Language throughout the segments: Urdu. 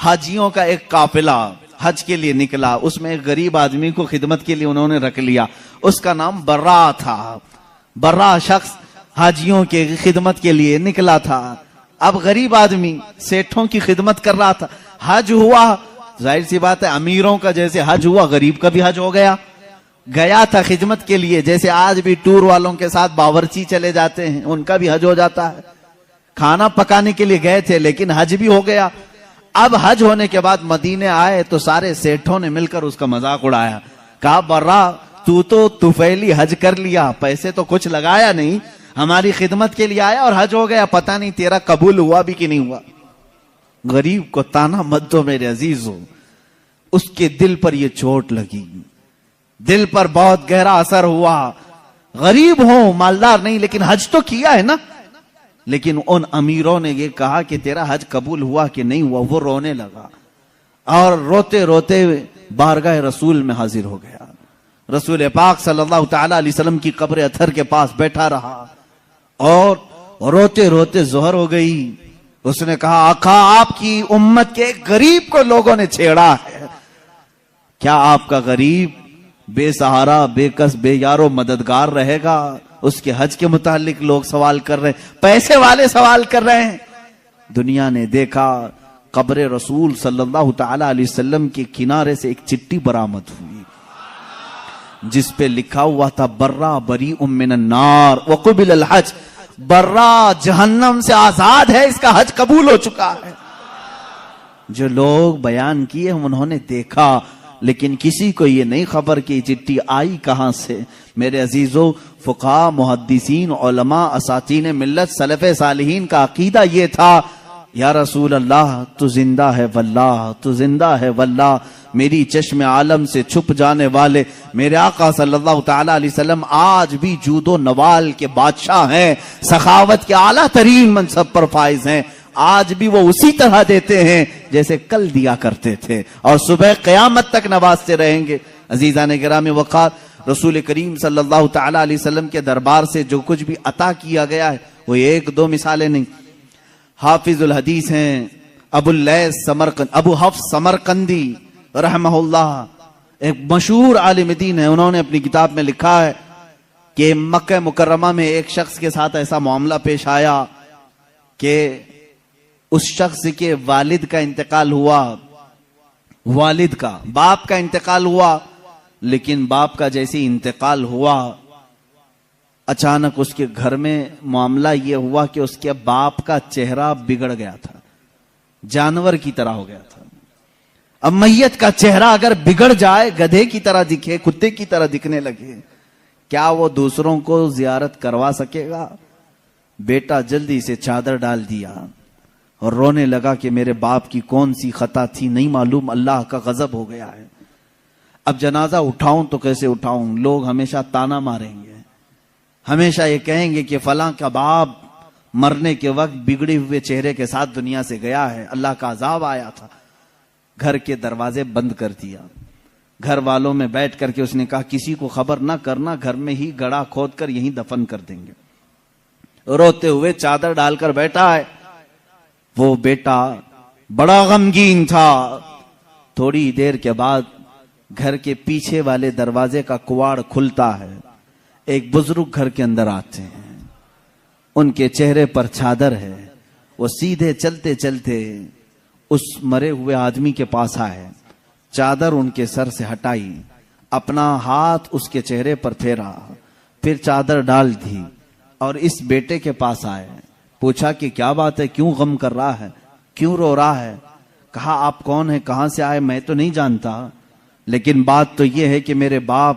حاجیوں کا ایک قافلہ حج کے لیے نکلا، اس میں ایک غریب آدمی کو خدمت کے لیے انہوں نے رکھ لیا، اس کا نام برا تھا۔ برا شخص حاجیوں کے خدمت کے لیے نکلا تھا۔ اب غریب آدمی سیٹھوں کی خدمت کر رہا تھا، حج ہوا، ظاہر سی بات ہے امیروں کا جیسے حج ہوا غریب کا بھی حج ہو گیا۔ گیا تھا خدمت کے لیے، جیسے آج بھی ٹور والوں کے ساتھ باورچی چلے جاتے ہیں، ان کا بھی حج ہو جاتا ہے۔ کھانا پکانے کے لیے گئے تھے لیکن حج بھی ہو گیا۔ اب حج ہونے کے بعد مدینے آئے تو سارے سیٹھوں نے مل کر اس کا مذاق اڑایا، کہا برا تو طفیلی حج کر لیا، پیسے تو کچھ لگایا نہیں، ہماری خدمت کے لیے آیا اور حج ہو گیا، پتہ نہیں تیرا قبول ہوا بھی کہ نہیں ہوا۔ غریب کو تانا مت دو میرے عزیزو، اس کے دل پر یہ چوٹ لگی، دل پر بہت گہرا اثر ہوا۔ غریب ہوں مالدار نہیں لیکن حج تو کیا ہے نا۔ لیکن ان امیروں نے یہ کہا کہ تیرا حج قبول ہوا کہ نہیں ہوا، وہ رونے لگا اور روتے روتے بارگاہ رسول میں حاضر ہو گیا۔ رسول پاک صلی اللہ تعالی علیہ وسلم کی قبر اطہر کے پاس بیٹھا رہا اور روتے روتے ظہر ہو گئی۔ اس نے کہا آقا آپ کی امت کے ایک غریب کو لوگوں نے چھیڑا ہے، کیا آپ کا غریب بے سہارا بے کس بے یارو مددگار رہے گا؟ اس کے حج کے متعلق لوگ سوال کر رہے ہیں، پیسے والے سوال کر رہے ہیں۔ دنیا نے دیکھا قبر رسول صلی اللہ تعالی علیہ وسلم کے کنارے سے ایک چٹھی برآمد ہوئی جس پہ لکھا ہوا تھا برا بریء من النار وقبل الحج، برا جہنم سے آزاد ہے، اس کا حج قبول ہو چکا ہے۔ جو لوگ بیان کیے انہوں نے دیکھا لیکن کسی کو یہ نہیں خبر کہ چٹھی آئی کہاں سے۔ میرے عزیزو، فقہاء، محدثین، علماء، اساتین ملت، سلف صالحین کا عقیدہ یہ تھا یا رسول اللہ تو زندہ ہے واللہ، تو زندہ ہے واللہ، میری چشم عالم سے چھپ جانے والے میرے آقا صلی اللہ تعالی علیہ وسلم آج بھی جود و نوال کے بادشاہ ہیں، سخاوت کے اعلیٰ ترین منصب پر فائز ہیں۔ آج بھی وہ اسی طرح دیتے ہیں جیسے کل دیا کرتے تھے اور صبح قیامت تک نوازتے رہیں گے۔ عزیزان گرامی وقار، رسول کریم صلی اللہ تعالی علیہ وسلم کے دربار سے جو کچھ بھی عطا کیا گیا ہے وہ ایک دو مثالیں نہیں۔ حافظ الحدیث ہیں ابو حفص سمرقندی رحمہ اللہ، ایک مشہور عالم دین ہے، انہوں نے اپنی کتاب میں لکھا ہے کہ مکہ مکرمہ میں ایک شخص کے ساتھ ایسا معاملہ پیش آیا کہ اس شخص کے والد کا انتقال ہوا، والد کا، باپ کا انتقال ہوا، لیکن باپ کا جیسے انتقال ہوا اچانک اس کے گھر میں معاملہ یہ ہوا کہ اس کے باپ کا چہرہ بگڑ گیا تھا، جانور کی طرح ہو گیا تھا۔ اب میت کا چہرہ اگر بگڑ جائے، گدھے کی طرح دکھے، کتے کی طرح دکھنے لگے، کیا وہ دوسروں کو زیارت کروا سکے گا؟ بیٹا جلدی سے چادر ڈال دیا اور رونے لگا کہ میرے باپ کی کون سی خطا تھی نہیں معلوم، اللہ کا غضب ہو گیا ہے۔ اب جنازہ اٹھاؤں تو کیسے اٹھاؤں؟ لوگ ہمیشہ تانا ماریں گے، ہمیشہ یہ کہیں گے کہ فلاں کا باپ مرنے کے وقت بگڑے ہوئے چہرے کے ساتھ دنیا سے گیا ہے، اللہ کا عذاب آیا تھا۔ گھر کے دروازے بند کر دیا، گھر والوں میں بیٹھ کر کے اس نے کہا کسی کو خبر نہ کرنا، گھر میں ہی گڑھا کھود کر یہیں دفن کر دیں گے۔ روتے ہوئے چادر ڈال کر بیٹھا ہے، وہ بیٹا بڑا غمگین تھا۔ تھوڑی دیر کے بعد گھر کے پیچھے والے دروازے کا کواڑ کھلتا ہے، ایک بزرگ گھر کے اندر آتے ہیں، ان کے چہرے پر چادر ہے، وہ سیدھے چلتے چلتے اس مرے ہوئے آدمی کے پاس آئے، چادر ان کے سر سے ہٹائی، اپنا ہاتھ اس کے چہرے پر پھیرا، پھر چادر ڈال دی اور اس بیٹے کے پاس آئے، پوچھا کہ کیا بات ہے، کیوں غم کر رہا ہے، کیوں رو رہا ہے؟ کہا آپ کون ہیں، کہاں سے آئے؟ میں تو نہیں جانتا، لیکن بات تو یہ ہے کہ میرے باپ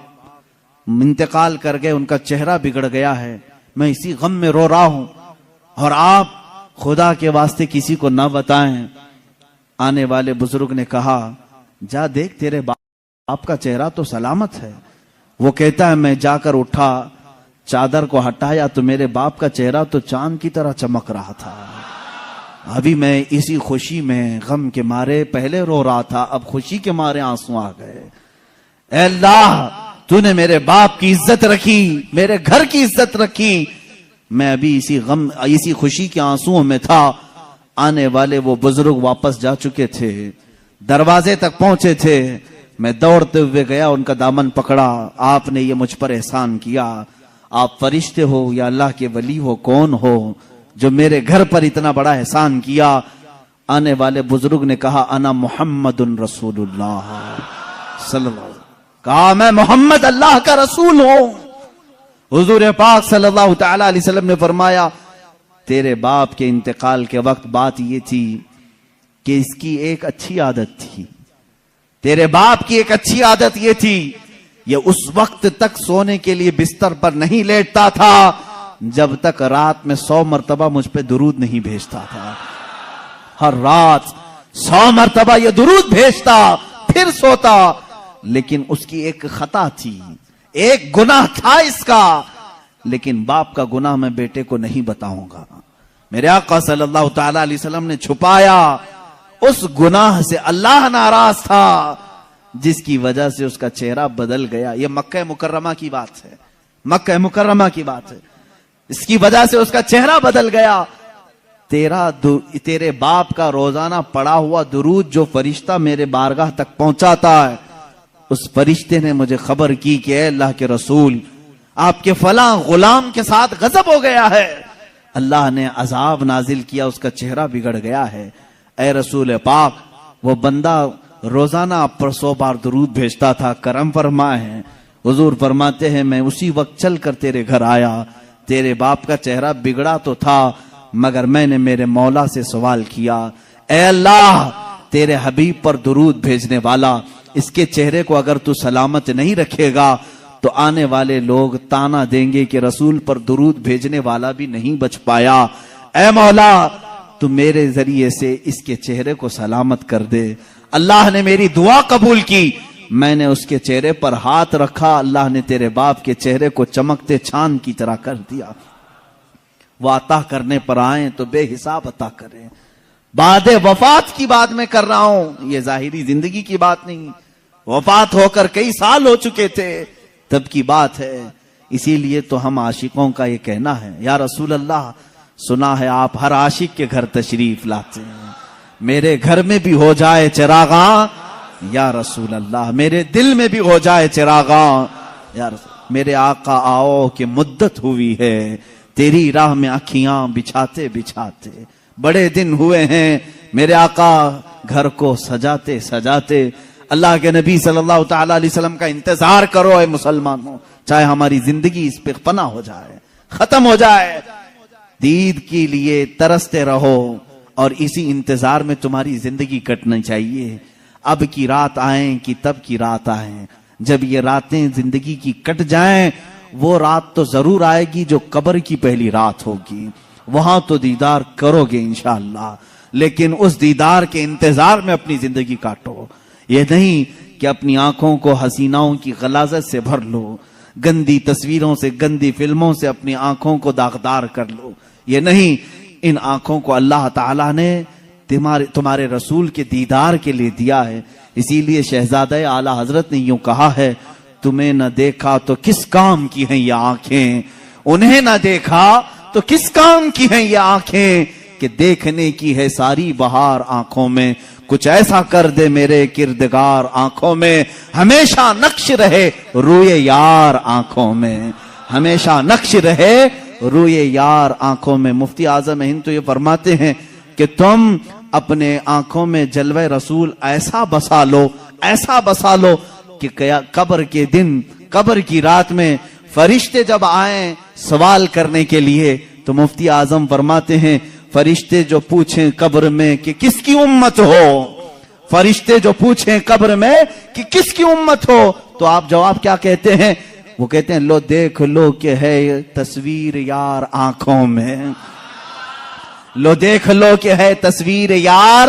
انتقال کر گئے، ان کا چہرہ بگڑ گیا ہے، میں اسی غم میں رو رہا ہوں، اور آپ خدا کے واسطے کسی کو نہ بتائیں۔ آنے والے بزرگ نے کہا جا دیکھ تیرے باپ کا چہرہ تو سلامت ہے۔ وہ کہتا ہے میں جا کر اٹھا، چادر کو ہٹایا تو میرے باپ کا چہرہ تو چاند کی طرح چمک رہا تھا۔ ابھی میں اسی خوشی میں غم کے مارے پہلے رو رہا تھا، اب خوشی کے مارے آنسو آ گئے۔ اے اللہ تو نے میرے باپ کی عزت رکھی، میرے گھر کی عزت رکھی، میں ابھی اسی خوشی کے آنسوؤں میں تھا، آنے والے وہ بزرگ واپس جا چکے تھے، دروازے تک پہنچے تھے، میں دوڑتے ہوئے گیا، ان کا دامن پکڑا، آپ نے یہ مجھ پر احسان کیا، آپ فرشتے ہو یا اللہ کے ولی ہو، کون ہو جو میرے گھر پر اتنا بڑا احسان کیا؟ آنے والے بزرگ نے کہا انا محمد رسول اللہ صلی اللہ علیہ وسلم، کہا میں محمد اللہ کا رسول ہوں۔ حضور پاک صلی اللہ تعالی علیہ وسلم نے فرمایا تیرے باپ کے انتقال کے وقت بات یہ تھی کہ اس کی ایک اچھی عادت تھی، تیرے باپ کی ایک اچھی عادت یہ تھی، یہ اس وقت تک سونے کے لیے بستر پر نہیں لیٹتا تھا جب تک رات میں 100 مرتبہ مجھ پہ درود نہیں بھیجتا تھا۔ ہر رات 100 مرتبہ یہ درود بھیجتا پھر سوتا، لیکن اس کی ایک خطا تھی، ایک گناہ تھا اس کا، لیکن باپ کا گناہ میں بیٹے کو نہیں بتاؤں گا۔ میرے آقا صلی اللہ تعالی علیہ وسلم نے چھپایا، اس گناہ سے اللہ ناراض تھا جس کی وجہ سے اس کا چہرہ بدل گیا۔ یہ مکہ مکرمہ کی بات ہے، مکہ مکرمہ کی بات ہے، اس کی وجہ سے اس کا چہرہ بدل گیا۔ تیرے باپ کا روزانہ پڑھا ہوا درود جو فرشتہ میرے بارگاہ تک پہنچاتا ہے، اس فرشتے نے مجھے خبر کی کہ اے اللہ کے رسول، آپ کے فلاں غلام کے ساتھ غضب ہو گیا ہے، اللہ نے عذاب نازل کیا، اس کا چہرہ بگڑ گیا ہے۔ اے رسول پاک، وہ بندہ روزانہ آپ پر 100 بار درود بھیجتا تھا، کرم فرمائے۔ حضور فرماتے ہیں میں اسی وقت چل کر تیرے گھر آیا، تیرے باپ کا چہرہ بگڑا تو تھا، مگر میں نے میرے مولا سے سوال کیا، اے اللہ تیرے حبیب پر درود بھیجنے والا، اس کے چہرے کو اگر تو سلامت نہیں رکھے گا تو آنے والے لوگ تانا دیں گے کہ رسول پر درود بھیجنے والا بھی نہیں بچ پایا، اے مولا تو میرے ذریعے سے اس کے چہرے کو سلامت کر دے۔ اللہ نے میری دعا قبول کی، میں نے اس کے چہرے پر ہاتھ رکھا، اللہ نے تیرے باپ کے چہرے کو چمکتے چاند کی طرح کر دیا۔ وہ عطا کرنے پر آئیں تو بے حساب عطا کریں۔ بعد وفات کی بات میں کر رہا ہوں، یہ ظاہری زندگی کی بات نہیں، وفات ہو کر کئی سال ہو چکے تھے تب کی بات ہے۔ اسی لیے تو ہم عاشقوں کا یہ کہنا ہے، یا رسول اللہ سنا ہے آپ ہر عاشق کے گھر تشریف لاتے ہیں، میرے گھر میں بھی ہو جائے چراغاں یا رسول اللہ، میرے دل میں بھی ہو جائے چراغاں یا رسول اللہ۔ میرے آقا آؤ کہ مدت ہوئی ہے تیری راہ میں آنکھیاں بچھاتے بچھاتے، بڑے دن ہوئے ہیں میرے آقا گھر کو سجاتے سجاتے۔ اللہ کے نبی صلی اللہ تعالی علیہ وسلم کا انتظار کرو اے مسلمانوں، چاہے ہماری زندگی اس پہ فنا ہو جائے، ختم ہو جائے، دید کے لیے ترستے رہو اور اسی انتظار میں تمہاری زندگی کٹنی چاہیے۔ اب کی رات آئیں کہ تب کی رات آئیں، جب یہ راتیں زندگی کی کٹ جائیں، وہ رات تو ضرور آئے گی جو قبر کی پہلی رات ہوگی، وہاں تو دیدار کرو گے انشاءاللہ، لیکن اس دیدار کے انتظار میں اپنی زندگی کاٹو۔ یہ نہیں کہ اپنی آنکھوں کو حسیناؤں کی غلاظت سے بھر لو، گندی تصویروں سے، گندی فلموں سے اپنی آنکھوں کو داغدار کر لو۔ یہ نہیں، ان آنکھوں کو اللہ تعالیٰ نے تمہارے رسول کے دیدار کے لیے دیا ہے۔ اسی لیے شہزادہ اعلی حضرت نے یوں کہا ہے، تمہیں نہ دیکھا تو کس کام کی ہیں یہ آنکھیں، انہیں نہ دیکھا تو کس کام کی ہیں یہ آنکھیں، کہ دیکھنے کی ہے ساری بہار آنکھوں میں، کچھ ایسا کر دے میرے کردگار آنکھوں میں، ہمیشہ نقش رہے روئے یار آنکھوں میں، ہمیشہ نقش رہے روئے یار آنکھوں میں۔ مفتی اعظم ہند تو یہ فرماتے ہیں کہ تم اپنے آنکھوں میں جلوہ رسول ایسا بسا لو، ایسا بسا لو کہ قبر کے دن، قبر کی رات میں فرشتے جب آئیں سوال کرنے کے لیے تو مفتی اعظم فرماتے ہیں فرشتے جو پوچھیں قبر میں کہ کس کی امت ہو، فرشتے جو پوچھیں قبر میں کہ کس کی امت ہو، تو آپ جواب کیا کہتے ہیں؟ وہ کہتے ہیں لو دیکھ لو کہ ہے تصویر یار آنکھوں میں، لو دیکھ لو کہ ہے تصویر یار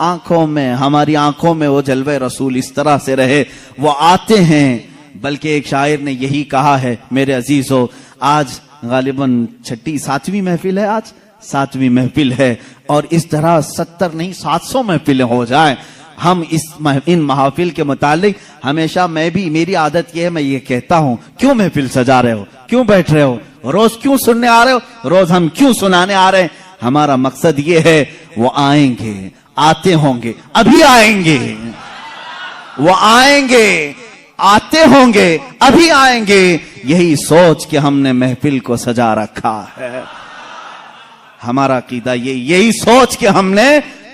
آنکھوں میں۔ ہماری آنکھوں میں وہ جلوہ رسول اس طرح سے رہے، وہ آتے ہیں۔ بلکہ ایک شاعر نے یہی کہا ہے میرے عزیزو، آج غالباً 7ویں محفل ہے، آج 7ویں محفل ہے، اور اس طرح 70 نہیں 700 محفلیں ہو جائیں۔ ہم ان محافل کے متعلق ہمیشہ میری عادت یہ ہے، میں یہ کہتا ہوں کیوں محفل سجا رہے ہو، کیوں بیٹھ رہے ہو، روز کیوں سننے آ رہے ہو، روز ہم کیوں سنانے آ رہے ہیں؟ ہمارا مقصد یہ ہے وہ آئیں گے، آتے ہوں گے، ابھی آئیں گے، وہ آئیں گے، آتے ہوں گے، ابھی آئیں گے، یہی سوچ کے ہم نے محفل کو سجا رکھا ہے۔ ہمارا عقیدہ یہی سوچ کے ہم نے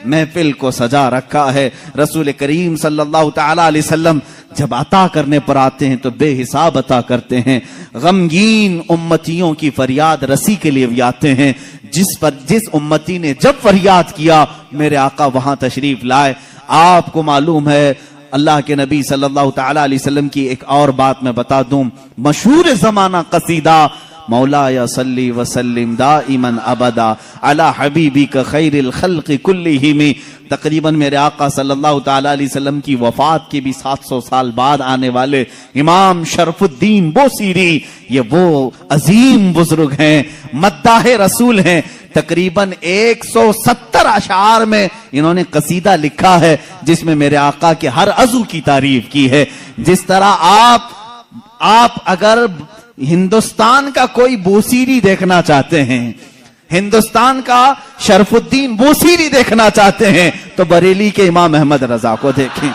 محفل کو سجا رکھا ہے۔ رسول کریم صلی اللہ تعالی علیہ وسلم جب عطا کرنے پر آتے ہیں تو بے حساب عطا کرتے ہیں۔ غمگین امتیوں کی فریاد رسی کے لیے بھی آتے ہیں۔ جس امتی نے جب فریاد کیا میرے آقا وہاں تشریف لائے۔ آپ کو معلوم ہے اللہ کے نبی صلی اللہ تعالی علیہ وسلم کی ایک اور بات میں بتا دوں، مشہور زمانہ قصیدہ مولایا صلی وسلم دائما ابدا علی حبیبک خیر الخلق کلہم، تقریباً میرے آقا صلی اللہ تعالی علیہ وسلم کی وفات کے بھی 700 سال بعد آنے والے امام شرف الدین بوصیری، یہ وہ عظیم بزرگ ہیں، مداح رسول ہیں۔ تقریباً 170 اشعار میں انہوں نے قصیدہ لکھا ہے جس میں میرے آقا کے ہر عضو کی تعریف کی ہے۔ جس طرح آپ اگر ہندوستان کا کوئی بوصیری دیکھنا چاہتے ہیں، ہندوستان کا شرف الدین بوصیری دیکھنا چاہتے ہیں تو بریلی کے امام احمد رضا کو دیکھیں،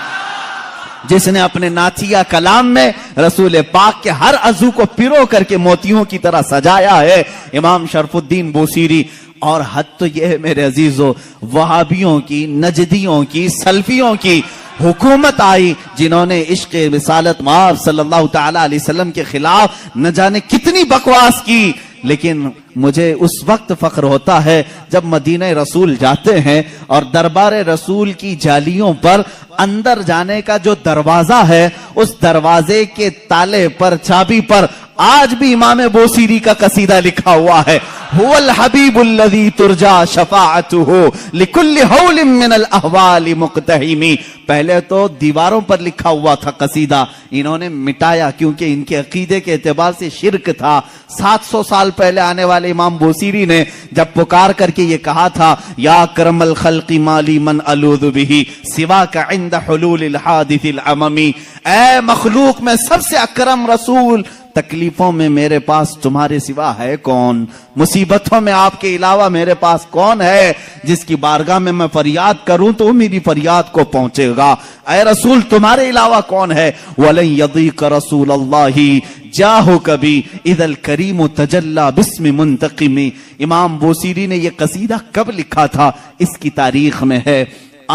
جس نے اپنے نعتیہ کلام میں رسول پاک کے ہر عضو کو پیرو کر کے موتیوں کی طرح سجایا ہے، امام شرف الدین بوصیری۔ اور حد تو یہ ہے میرے عزیزو، وہابیوں کی، نجدیوں کی، سلفیوں کی حکومت آئی جنہوں نے عشق رسالت مآب صلی اللہ تعالی علیہ وسلم کے خلاف نہ جانے کتنی بکواس کی، لیکن مجھے اس وقت فخر ہوتا ہے جب مدینہ رسول جاتے ہیں اور دربار رسول کی جالیوں پر اندر جانے کا جو دروازہ ہے اس دروازے کے تالے پر، چابی پر آج بھی امام بوصیری کا قصیدہ لکھا ہوا ہے، هو الحبیب الذی ترجا شفاعته لکل حول من الاحوال مقتحم۔ پہلے تو دیواروں پر لکھا ہوا تھا قصیدہ، انہوں نے مٹایا کیونکہ ان کے عقیدے کے اعتبار سے شرک تھا۔ 700 سال پہلے آنے والے امام بوصیری نے جب پکار کر کے یہ کہا تھا، یا کرم الخلق مالی من الوذ به سواک عند حلول الحادث العممی، اے مخلوق میں سب سے اکرم رسول، تکلیفوں میں میرے پاس تمہارے سوا ہے کون؟ مصیبتوں میں آپ کے علاوہ میرے پاس کون ہے جس کی بارگاہ میں میں فریاد کروں تو میری فریاد کو پہنچے گا؟ اے رسول تمہارے علاوہ کون ہے؟ وَلَن يَضِيقَ رَسُولَ اللَّهِ جَاهُكَ بِي اِذَا الْكَرِيمُ تَجَلَّى بِاسْمِ مُنْتَقِمِ۔ امام بوصیری نے یہ قصیدہ کب لکھا تھا اس کی تاریخ میں ہے۔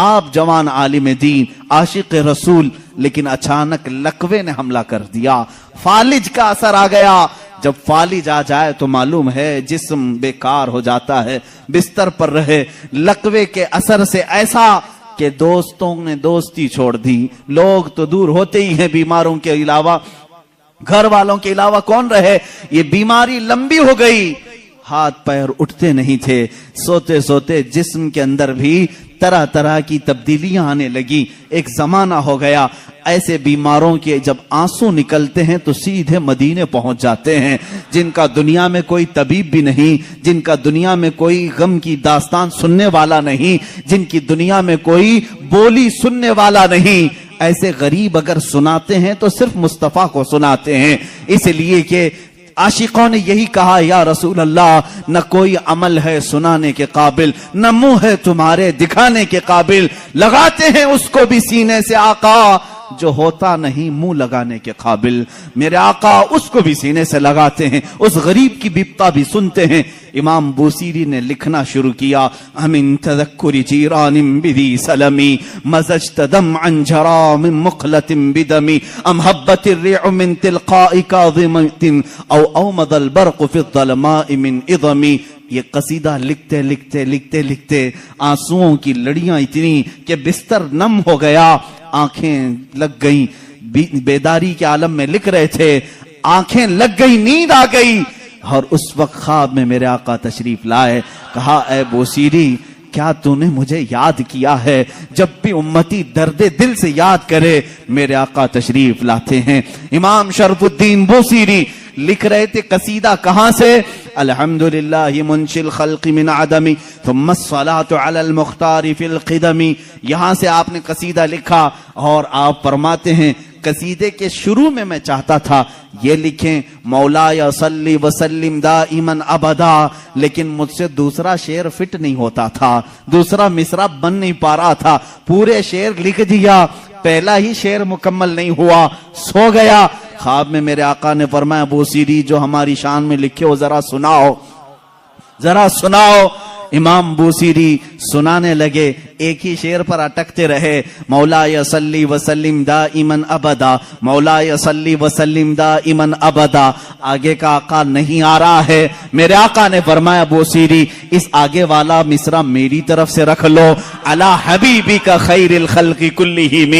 آپ جوان عالم دین، عاشق رسول، لیکن اچانک لقوے نے حملہ کر دیا، فالج کا اثر آ گیا۔ جب فالج آ جائے تو معلوم ہے جسم بیکار ہو جاتا ہے، بستر پر رہے، لقوے کے اثر سے ایسا کہ دوستوں نے دوستی چھوڑ دی، لوگ تو دور ہوتے ہی ہیں، بیماروں کے علاوہ، گھر والوں کے علاوہ کون رہے؟ یہ بیماری لمبی ہو گئی، ہاتھ پیر اٹھتے نہیں تھے، سوتے سوتے جسم کے اندر بھی طرح طرح کی تبدیلیاں آنے لگی۔ ایک زمانہ ہو گیا ایسے بیماروں کے جب آنسو نکلتے ہیں تو سیدھے مدینے پہنچ جاتے ہیں، جن کا دنیا میں کوئی طبیب بھی نہیں، جن کا دنیا میں کوئی غم کی داستان سننے والا نہیں، جن کی دنیا میں کوئی بولی سننے والا نہیں، ایسے غریب اگر سناتے ہیں تو صرف مصطفیٰ کو سناتے ہیں، اس لیے کہ عاشقوں نے یہی کہا، یا رسول اللہ نہ کوئی عمل ہے سنانے کے قابل، نہ منہ ہے تمہارے دکھانے کے قابل، لگاتے ہیں اس کو بھی سینے سے آقا جو ہوتا نہیں منہ لگانے کے قابل۔ میرے آقا اس کو بھی سینے سے لگاتے ہیں، اس غریب کی بپتا بھی سنتے ہیں۔ امام بوصیری نے لکھنا شروع کیا، امن تذکر جیران بذی سلمی مزجت دمعا جرا من مقلت بدمی ام حبت الرع من تلقاء کاظمت او اومض البرق فی الظلماء من اظمی۔ یہ قصیدہ لکھتے لکھتے لکھتے لکھتے آنسوؤں کی لڑیاں اتنی کہ بستر نم ہو گیا، آنکھیں لگ گئیں، بیداری کے عالم میں لکھ رہے تھے، آنکھیں لگ گئی، نیند آ گئی، اور اس وقت خواب میں میرے آقا تشریف لائے، کہا اے بوصیری کیا تو نے مجھے یاد کیا ہے؟ جب بھی امتی درد دل سے یاد کرے میرے آقا تشریف لاتے ہیں۔ امام شرف الدین بوصیری لکھ رہے تھے قصیدہ کہاں سے؟ الحمدللہ منشی الخلق من عدمی ثم الصلاة علی المختار فی القدمی، یہاں سے آپ نے قصیدہ لکھا اور آپ فرماتے ہیں قصیدے کے شروع میں چاہتا تھا یہ لکھیں مولا یا صلی وسلم دائما ابدا، لیکن مجھ سے دوسرا شعر فٹ نہیں ہوتا تھا، دوسرا مصرع بن نہیں پا رہا تھا، پورے شعر لکھ دیا، پہلا ہی شعر مکمل نہیں ہوا، سو گیا۔ خواب میں میرے آقا نے فرمایا بوسیری جو ہماری شان میں لکھے ہو ذرا سناؤ، ذرا سناؤ۔ امام بوسیری سنانے لگے، ایک ہی شعر پر اٹکتے رہے، مولا صلی وسلم دائما ابدا، مولا صلی وسلم دائما ابدا۔ آگے کا آقا نہیں آ رہا ہے، میرے آقا نے فرمایا بوسیری اس آگے والا مصرع میری طرف سے رکھ لو، علی حبیبی کا خیر الخلق کلہم۔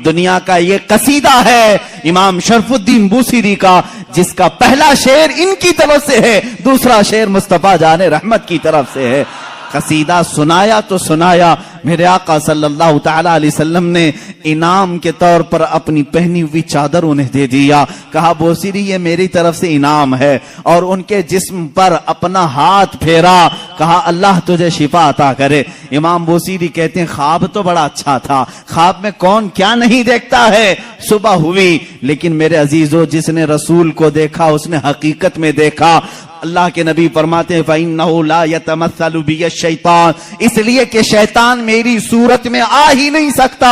دنیا کا یہ قصیدہ ہے امام شرف الدین بوسیری کا، جس کا پہلا شعر ان کی طرف سے ہے، دوسرا شعر مصطفیٰ جان رحمت کی طرف سے ہے۔ قصیدہ سنایا تو سنایا، میرے آقا صلی اللہ تعالی علیہ وسلم نے انعام کے طور پر اپنی پہنی ہوئی چادر انہیں دے دیا، کہا بوسیری یہ میری طرف سے انعام ہے، اور ان کے جسم پر اپنا ہاتھ پھیرا، کہا اللہ تجھے شفا عطا کرے۔ امام بوسیری کہتے ہیں خواب تو بڑا اچھا تھا، خواب میں کون کیا نہیں دیکھتا ہے۔ صبح ہوئی، لیکن میرے عزیزو جس نے رسول کو دیکھا اس نے حقیقت میں دیکھا۔ اللہ کے نبی فرماتے ہیں فَإِنَّهُ لَا يَتَمَثَّلُ بِيَ الشَّيْطَانِ، اس لیے کہ شیطان میری صورت میں آ ہی نہیں سکتا۔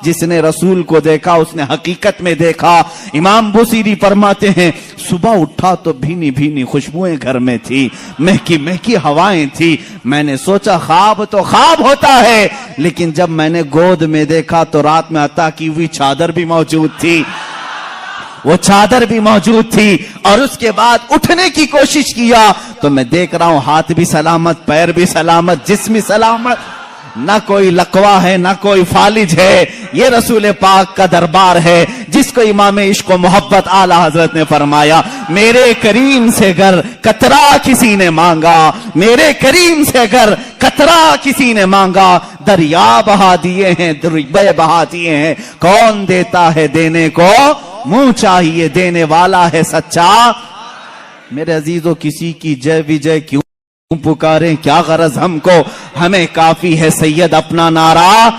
جس نے رسول کو دیکھا اس نے حقیقت میں دیکھا۔ امام بوسیری فرماتے ہیں صبح اٹھا تو بھینی بھینی خوشبوئیں گھر میں تھی، مہکی مہکی ہوائیں تھی، میں نے سوچا خواب تو خواب ہوتا ہے، لیکن جب میں نے گود میں دیکھا تو رات میں عطا کی ہوئی چادر بھی موجود تھی، وہ چادر بھی موجود تھی، اور اس کے بعد اٹھنے کی کوشش کیا تو میں دیکھ رہا ہوں ہاتھ بھی سلامت، پیر بھی سلامت، جسم بھی سلامت، نہ کوئی لقوہ ہے نہ کوئی فالج ہے۔ یہ رسول پاک کا دربار ہے جس کو امام عشق و محبت اعلی حضرت نے فرمایا میرے کریم سے گر قطرہ کسی نے مانگا، میرے کریم سے گر قطرہ کسی نے مانگا، دریا بہا دیے ہیں دریا بہا دیے ہیں، کون دیتا ہے دینے کو منہ چاہیے، دینے والا ہے سچا۔ میرے عزیزو کسی کی جے وجے کیوں پکاریں، کیا غرض ہم کو، ہمیں کافی ہے سید اپنا نعرہ،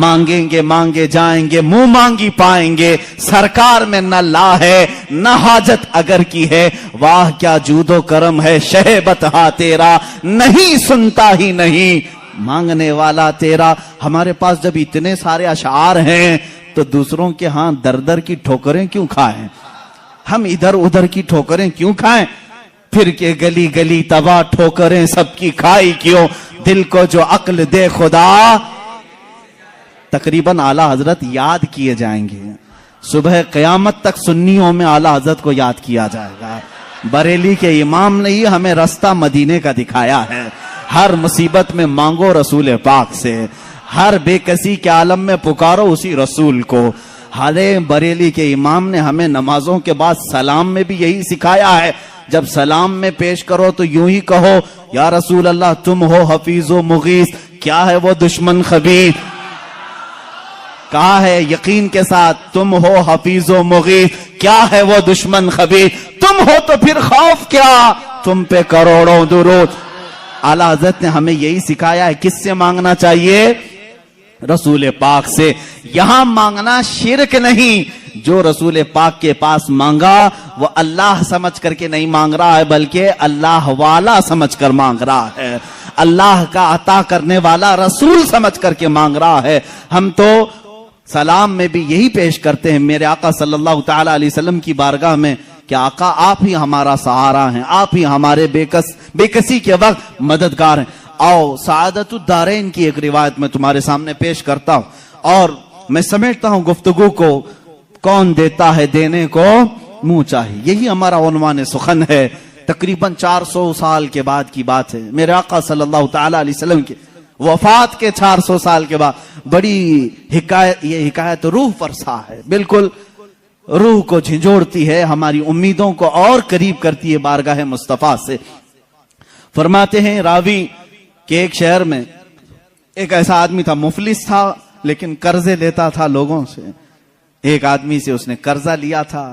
مانگیں گے مانگے جائیں گے، منہ مانگی پائیں گے، سرکار میں نہ لا ہے نہ حاجت اگر کی ہے، واہ کیا جود و کرم ہے شہ بتہا تیرا، نہیں سنتا ہی نہیں مانگنے والا تیرا۔ ہمارے پاس جب اتنے سارے اشعار ہیں تو دوسروں کے ہاں در در کی ٹھوکریں کیوں کھائیں، ہم ادھر ادھر کی ٹھوکریں کیوں کھائیں، پھر کے گلی گلی تباہ ٹھوکریں سب کی کھائی کیوں، دل کو جو عقل دے خدا۔ تقریباً اعلی حضرت یاد کیے جائیں گے، صبح قیامت تک سنیوں میں اعلی حضرت کو یاد کیا جائے گا۔ بریلی کے امام نے ہی ہمیں رستہ مدینے کا دکھایا ہے، ہر مصیبت میں مانگو رسول پاک سے، ہر بے کسی کے عالم میں پکارو اسی رسول کو۔ حالے بریلی کے امام نے ہمیں نمازوں کے بعد سلام میں بھی یہی سکھایا ہے، جب سلام میں پیش کرو تو یوں ہی کہو یا رسول اللہ تم ہو حفیظ و مغیث، کیا ہے وہ دشمن خبیث، کہا ہے یقین کے ساتھ تم ہو حفیظ و مغیث، کیا ہے وہ دشمن خبیث، تم ہو تو پھر خوف کیا، تم پہ کروڑوں درود۔ اعلی حضرت نے ہمیں یہی سکھایا ہے، کس سے مانگنا چاہیے، رسول پاک سے۔ یہاں مانگنا شرک نہیں، جو رسول پاک کے پاس مانگا وہ اللہ سمجھ کر کے نہیں مانگ رہا ہے، بلکہ اللہ والا سمجھ کر مانگ رہا ہے، اللہ کا عطا کرنے والا رسول سمجھ کر کے مانگ رہا ہے۔ ہم تو سلام میں بھی یہی پیش کرتے ہیں میرے آقا صلی اللہ تعالی علیہ وسلم کی بارگاہ میں کہ آقا آپ ہی ہمارا سہارا ہیں، آپ ہی ہمارے بے کسی کے وقت مددگار ہیں۔ آؤ سعادت الدارین کی ایک روایت میں تمہارے سامنے پیش کرتا ہوں، اور میں سمیٹتا ہوں گفتگو کو، کون دیتا ہے دینے کو منہ چاہیے، یہی ہمارا عنوان سخن ہے۔ تقریباً 400 سال کے بعد کی بات ہے، میرے آقا صلی اللہ تعالی علیہ وسلم کے وفات کے 400 سال کے بعد بڑی حکایت، یہ حکایت روح فرسا ہے، بالکل روح کو جھنجھوڑتی ہے، ہماری امیدوں کو اور قریب کرتی ہے بارگاہ مصطفیٰ سے۔ فرماتے ہیں راوی کہ ایک شہر میں ایک ایسا آدمی تھا، مفلس تھا لیکن قرضے لیتا تھا لوگوں سے۔ ایک آدمی سے اس نے قرضہ لیا تھا،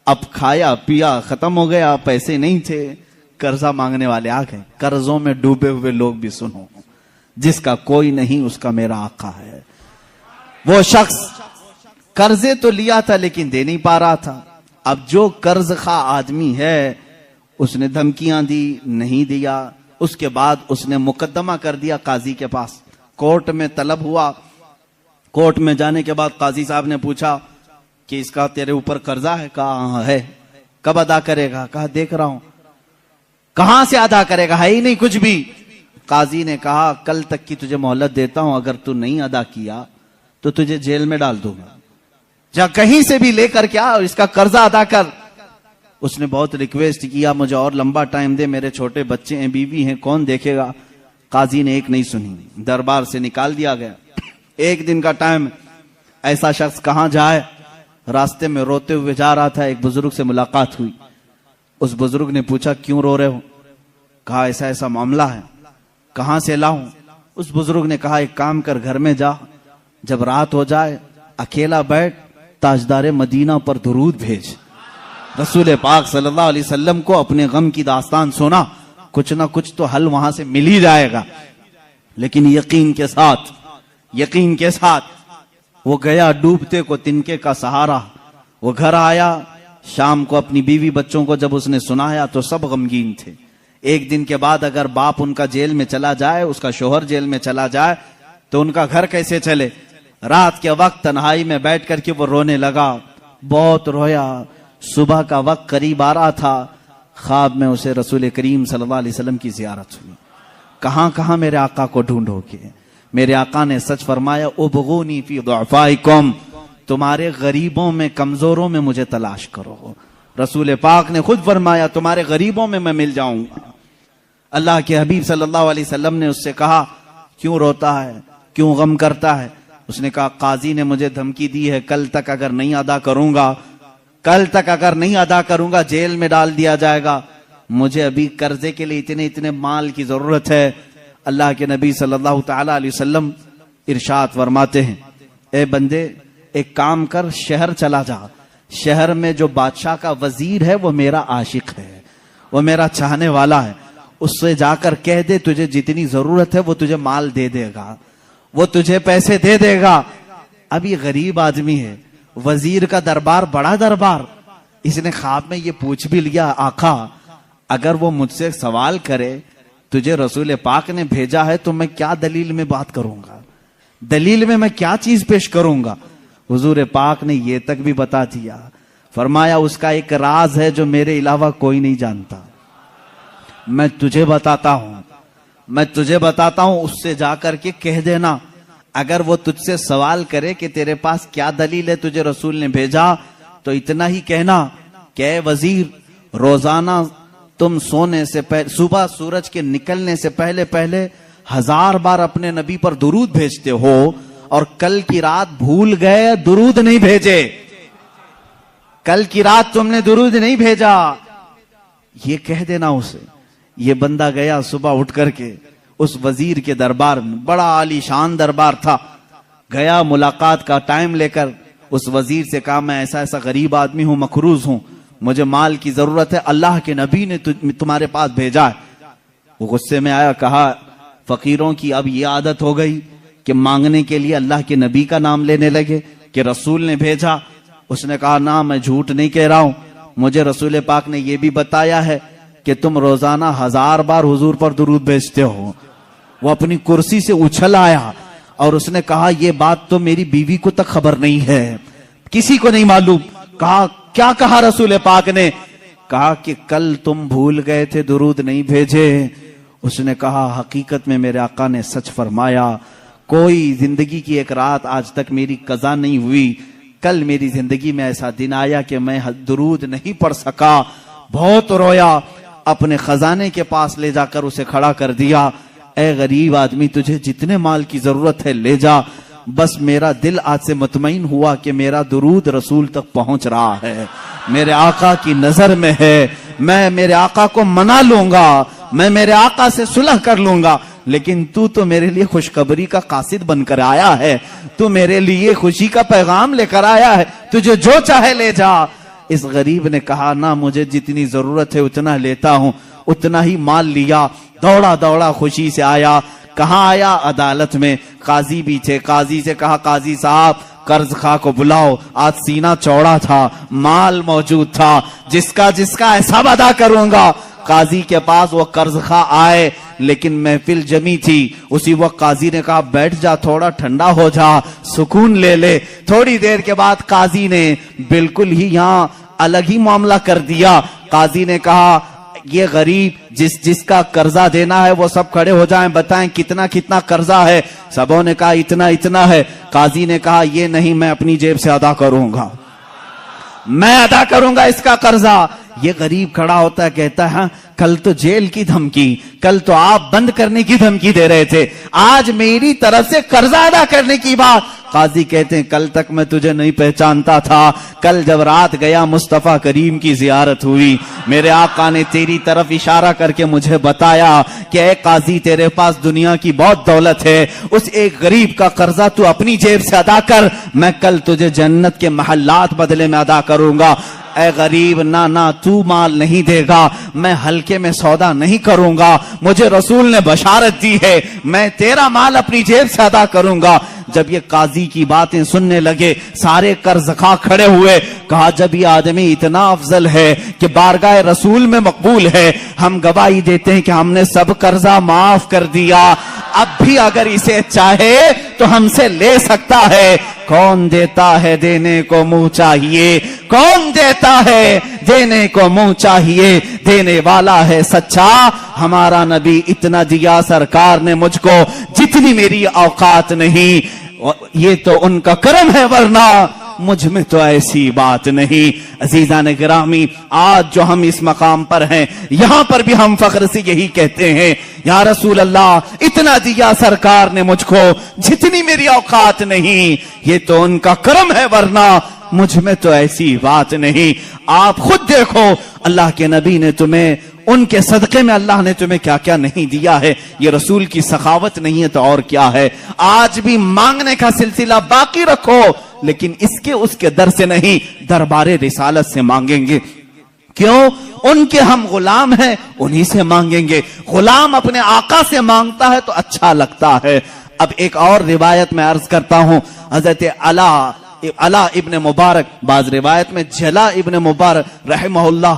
اب کھایا پیا ختم ہو گیا، پیسے نہیں تھے، قرضہ مانگنے والے آ گئے۔ قرضوں میں ڈوبے ہوئے لوگ بھی سنو، جس کا کوئی نہیں اس کا میرا آقا ہے۔ وہ شخص قرضے تو لیا تھا لیکن دے نہیں پا رہا تھا. اب جو قرض خواہ آدمی ہے اس نے دھمکیاں دی, نہیں دیا. اس کے بعد اس نے مقدمہ کر دیا قاضی کے پاس, کورٹ میں طلب ہوا. کورٹ میں جانے کے بعد قاضی صاحب نے پوچھا کہ اس کا تیرے اوپر قرضہ ہے؟ کہا ہاں ہے. کب ادا کرے گا؟ کہا دیکھ رہا ہوں. کہاں سے ادا کرے گا؟ ہے ہی نہیں کچھ بھی. قاضی نے کہا کل تک کی تجھے مہلت دیتا ہوں, اگر تو نہیں ادا کیا تو تجھے جیل میں ڈال دوں گا. جا کہیں سے بھی لے کر کیا اس کا قرضہ ادا کر. اس نے بہت ریکویسٹ کیا مجھے اور لمبا ٹائم دے, میرے چھوٹے بچے ہیں, بیوی ہیں, کون دیکھے گا. قاضی نے ایک نہیں سنی, دربار سے نکال دیا گیا. ایک دن کا ٹائم, ایسا شخص کہاں جائے, راستے میں روتے ہوئے جا رہا تھا. ایک بزرگ سے ملاقات ہوئی. اس بزرگ نے پوچھا کیوں رو رہے ہو؟ کہا ایسا ایسا معاملہ ہے. کہاں سے لاؤں؟ اس بزرگ نے کہا ایک کام کر, گھر میں جا, جب رات ہو جائے اکیلا بیٹھ, تاجدار مدینہ پر درود بھیج. رسول پاک صلی اللہ علیہ وسلم کو اپنے غم کی داستان سنا, کچھ نہ کچھ تو حل وہاں سے مل ہی جائے گا. لیکن یقین کے ساتھ وہ گیا ڈوبتے کو تنکے کا سہارا. وہ گھر آیا, شام کو اپنی بیوی بچوں کو جب اس نے سنایا تو سب غمگین تھے. ایک دن کے بعد اگر باپ ان کا جیل میں چلا جائے, اس کا شوہر جیل میں چلا جائے تو ان کا گھر کیسے چلے. رات کے وقت تنہائی میں بیٹھ کر کے وہ رونے لگا, بہت رویا. صبح کا وقت قریب آ رہا تھا, خواب میں اسے رسول کریم صلی اللہ علیہ وسلم کی زیارت ہوئی. کہاں کہاں میرے آقا کو ڈھونڈو گے. میرے آقا نے سچ فرمایا, ابغونی فی ضعفائکم, تمہارے غریبوں میں, کمزوروں میں مجھے تلاش کرو. رسول پاک نے خود فرمایا تمہارے غریبوں میں میں مل جاؤں گا. اللہ کے حبیب صلی اللہ علیہ وسلم نے اس سے کہا کیوں روتا ہے, کیوں غم کرتا ہے؟ اس نے کہا قاضی نے مجھے دھمکی دی ہے, کل تک اگر نہیں ادا کروں گا جیل میں ڈال دیا جائے گا. مجھے ابھی قرضے کے لیے اتنے مال کی ضرورت ہے. اللہ کے نبی صلی اللہ تعالی علیہ وسلم ارشاد فرماتے ہیں, اے بندے ایک کام کر, شہر چلا جا. شہر میں جو بادشاہ کا وزیر ہے وہ میرا عاشق ہے, وہ میرا چاہنے والا ہے. اس سے جا کر کہہ دے تجھے جتنی ضرورت ہے وہ تجھے مال دے دے گا, وہ تجھے پیسے دے دے گا. اب یہ غریب آدمی ہے, وزیر کا دربار بڑا دربار. اس نے خواب میں یہ پوچھ بھی لیا, آقا اگر وہ مجھ سے سوال کرے تجھے رسول پاک نے بھیجا ہے تو میں کیا دلیل میں بات کروں گا, دلیل میں کیا چیز پیش کروں گا. حضور پاک نے یہ تک بھی بتا دیا, فرمایا اس کا ایک راز ہے جو میرے علاوہ کوئی نہیں جانتا, میں تجھے بتاتا ہوں, اس سے جا کر کے کہہ دینا. اگر وہ تجھ سے سوال کرے کہ تیرے پاس کیا دلیل ہے تجھے رسول نے بھیجا, تو اتنا ہی کہنا کہ اے وزیر, روزانہ تم سونے سے پہلے, صبح سورج کے نکلنے سے پہلے 1000 بار اپنے نبی پر درود بھیجتے ہو, اور کل کی رات بھول گئے درود نہیں بھیجے, کل کی رات تم نے درود نہیں بھیجا. یہ کہہ دینا اسے. یہ بندہ گیا صبح اٹھ کر کے اس وزیر کے دربار میں, بڑا عالی شان دربار تھا. گیا ملاقات کا ٹائم لے کر, اس وزیر سے کہا میں ایسا غریب آدمی ہوں, مقروض ہوں, مجھے مال کی ضرورت ہے, اللہ کے نبی نے تمہارے پاس بھیجا ہے. وہ غصے میں آیا, کہا فقیروں کی اب یہ عادت ہو گئی کہ مانگنے کے لیے اللہ کے نبی کا نام لینے لگے کہ رسول نے بھیجا. اس نے کہا نہ, میں جھوٹ نہیں کہہ رہا ہوں, مجھے رسول پاک نے یہ بھی بتایا ہے کہ تم روزانہ 1000 بار حضور پر درود بھیجتے ہو. وہ اپنی کرسی سے اچھل آیا اور اس نے کہا یہ بات تو میری بیوی کو تک خبر نہیں ہے, کسی کو نہیں معلوم. کہا کیا کہا رسول پاک نے؟ کہا کہ کل تم بھول گئے تھے, درود نہیں بھیجے. اس نے کہا حقیقت میں میرے آقا نے سچ فرمایا, کوئی زندگی کی ایک رات آج تک میری قضا نہیں ہوئی. کل میری زندگی میں ایسا دن آیا کہ میں درود نہیں پڑھ سکا, بہت رویا, اپنے خزانے کے پاس لے جا کر اسے کھڑا کر دیا. اے غریب آدمی, تجھے جتنے مال کی ضرورت ہے لے جا, بس میرا دل آج سے مطمئن ہوا کہ میرا درود رسول تک پہنچ رہا ہے, میرے آقا کی نظر میں ہے, میں میرے آقا کو منا لوں گا, میں میرے آقا سے صلح کر لوں گا. لیکن تو میرے لیے خوشخبری کا قاصد بن کر آیا ہے, تو میرے لیے خوشی کا پیغام لے کر آیا ہے, تجھے جو چاہے لے جا. اس غریب نے کہا نہ, مجھے جتنی ضرورت ہے اتنا لیتا ہوں. اتنا ہی مال لیا, دوڑا دوڑا خوشی سے آیا. کہاں آیا؟ عدالت میں. قاضی بھی تھے. قاضی سے کہا قاضی صاحب قرض خواہ کو بلاؤ. آج سینہ چوڑا تھا, مال موجود تھا, جس کا حساب ادا کروں گا. قاضی کے پاس وہ قرض خواہ آئے, لیکن محفل جمی تھی. اسی وقت قاضی نے کہا بیٹھ جا, تھوڑا ٹھنڈا ہو جا, سکون لے لے. تھوڑی دیر کے بعد قاضی نے بالکل ہی یہاں الگ ہی معاملہ کر دیا. قاضی نے کہا یہ غریب جس کا قرضہ دینا ہے وہ سب کھڑے ہو جائیں, بتائیں کتنا قرضہ ہے. سبوں نے کہا اتنا ہے. قاضی نے کہا یہ نہیں, میں اپنی جیب سے ادا کروں گا, میں ادا کروں گا اس کا قرضہ. یہ غریب کھڑا ہوتا ہے, کہتا ہے کل تو جیل کی دھمکی, کل تو آپ بند کرنے کی دھمکی دے رہے تھے, آج میری طرف سے قرضہ ادا کرنے کی بات. قاضی کہتے ہیں کل تک میں تجھے نہیں پہچانتا تھا, کل جب رات گیا مصطفیٰ کریم کی زیارت ہوئی, میرے آقا نے تیری طرف اشارہ کر کے مجھے بتایا کہ اے قاضی تیرے پاس دنیا کی بہت دولت ہے, اس ایک غریب کا قرضہ تو اپنی جیب سے ادا کر, میں کل تجھے جنت کے محلات بدلے میں ادا کروں گا. اے غریب نہ تو مال نہیں دے گا, میں ہلکے میں سودا نہیں کروں گا, مجھے رسول نے بشارت دی ہے, میں تیرا مال اپنی جیب سے ادا کروں گا. جب یہ قاضی کی باتیں سننے لگے سارے قرض خواہ کھڑے ہوئے. کہا جب یہ آدمی اتنا افضل ہے کہ بارگاہ رسول میں مقبول ہے, ہم گواہی دیتے ہیں کہ ہم نے سب قرضہ معاف کر دیا, اب بھی اگر اسے چاہے تو ہم سے لے سکتا ہے. کون دیتا ہے دینے کو منہ چاہیے, کون دیتا ہے دینے کو منہ چاہیے, دینے والا ہے سچا. ہمارا نبی اتنا دیا سرکار نے مجھ کو جتنی میری اوقات نہیں, یہ تو ان کا کرم ہے ورنہ مجھ میں تو ایسی بات نہیں. عزیزان گرامی, آج جو ہم اس مقام پر ہیں یہاں پر بھی ہم فخر سے یہی کہتے ہیں یا رسول اللہ اتنا دیا سرکار نے مجھ کو جتنی میری اوقات نہیں, یہ تو ان کا کرم ہے ورنہ مجھ میں تو ایسی بات نہیں. آپ خود دیکھو اللہ کے نبی نے تمہیں, ان کے صدقے میں اللہ نے تمہیں کیا کیا نہیں دیا ہے. یہ رسول کی سخاوت نہیں ہے تو اور کیا ہے. آج بھی مانگنے کا سلسلہ باقی رکھو, لیکن اس کے در سے نہیں, دربار رسالت سے مانگیں گے. کیوں؟ ان کے ہم غلام ہیں, انہی سے مانگیں گے. غلام اپنے آقا سے مانگتا ہے تو اچھا لگتا ہے. اب ایک اور روایت میں عرض کرتا ہوں, حضرت علا ابن مبارک, بعض روایت میں جلا ابن مبارک رحمہ اللہ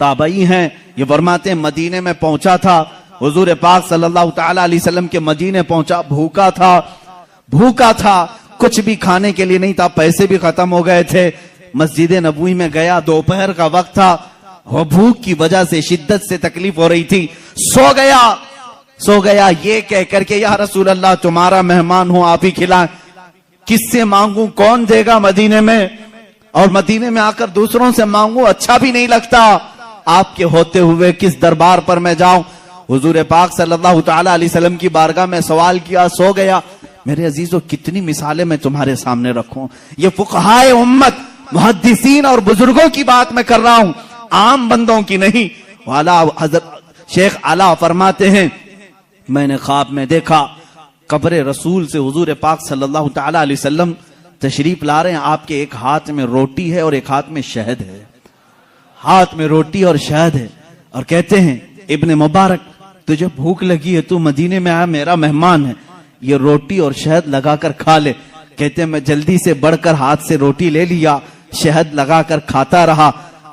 تابعی ہیں, یہ فرماتے ہیں مدینے میں پہنچا تھا, حضور پاک صلی اللہ تعالی علیہ وسلم کے مدینے پہنچا, بھوکا تھا, کچھ بھی کھانے کے لیے نہیں تھا, پیسے بھی ختم ہو گئے تھے. مسجد نبوی میں گیا, دوپہر کا وقت تھا, وہ بھوک کی وجہ سے شدت سے تکلیف ہو رہی تھی, سو گیا یہ کہہ کر کے یا رسول اللہ تمہارا مہمان ہوں, آپ ہی کھلائیں. کس سے مانگوں, کون دے گا مدینے میں, اور مدینے میں آ کر دوسروں سے مانگوں اچھا بھی نہیں لگتا, آپ کے ہوتے ہوئے کس دربار پر میں جاؤں. حضور پاک صلی اللہ تعالی علیہ وسلم کی بارگاہ میں سوال کیا, سو گیا. میرے عزیزو کتنی مثالیں میں تمہارے سامنے رکھوں, یہ فقہائے امت, محدثین اور بزرگوں کی بات میں کر رہا ہوں, عام بندوں کی نہیں. حضرت شیخ علا فرماتے ہیں میں نے خواب میں دیکھا قبر رسول سے حضور پاک صلی اللہ تعالی علیہ وسلم تشریف لا رہے ہیں, آپ کے ایک ہاتھ میں روٹی ہے اور ایک ہاتھ میں شہد ہے, ہاتھ میں روٹی اور شہد ہے, اور کہتے ہیں ابن مبارک تجھے بھوک لگی ہے, تو مدینے میں آیا, میرا مہمان ہے, یہ روٹی اور شہد لگا کر کھا لے. کہتے ہیں میں جلدی سے بڑھ کر ہاتھ سے روٹی لے لیا, شہد لگا کر کھاتا رہا.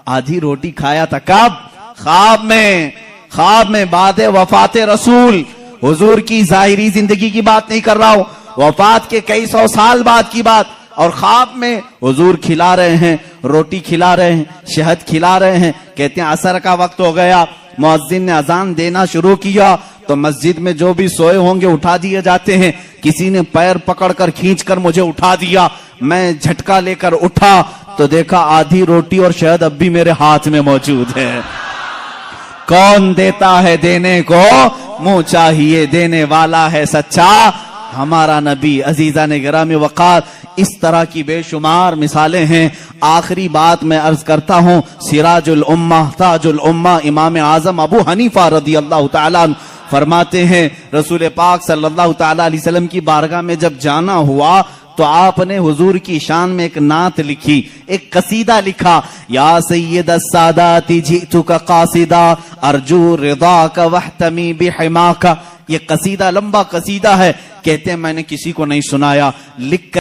آدھی روٹی کھایا تھا, کب؟ خواب میں بعد وفات رسول, حضور کی ظاہری زندگی کی بات نہیں کر رہا ہوں, وفات کے کئی سو سال بعد کی بات. اور خواب میں حضور کھلا رہے ہیں, روٹی کھلا رہے ہیں, شہد کھلا رہے ہیں. کہتے ہیں عصر کا وقت ہو گیا, مؤذن نے اذان دینا شروع کیا تو مسجد میں جو بھی سوئے ہوں گے اٹھا دیے جاتے ہیں. کسی نے پیر پکڑ کر کھینچ کر مجھے اٹھا دیا, میں جھٹکا لے کر اٹھا تو دیکھا آدھی روٹی اور شہد اب بھی میرے ہاتھ میں موجود ہے. کون دیتا ہے دینے کو منہ چاہیے, دینے والا ہے سچا ہمارا نبی. عزیزان گرامی وقار, اس طرح کی بے شمار مثالیں ہیں. آخری بات میں عرض کرتا ہوں, سراج الامہ تاج الامہ امام اعظم ابو حنیفہ رضی اللہ تعالیٰ عنہ فرماتے ہیں رسول پاک صلی اللہ تعالیٰ علیہ وسلم کی بارگاہ میں جب جانا ہوا تو آپ نے حضور کی شان میں ایک نعت لکھی, ایک قصیدہ لکھا, یا سید السادات جئتک قاصدا ارجو رضاک واحتمی بحماک. یہ قصیدہ لمبا قصیدہ ہے, کہتے ہیں میں نے کسی کو نہیں سنایا, لکھ کر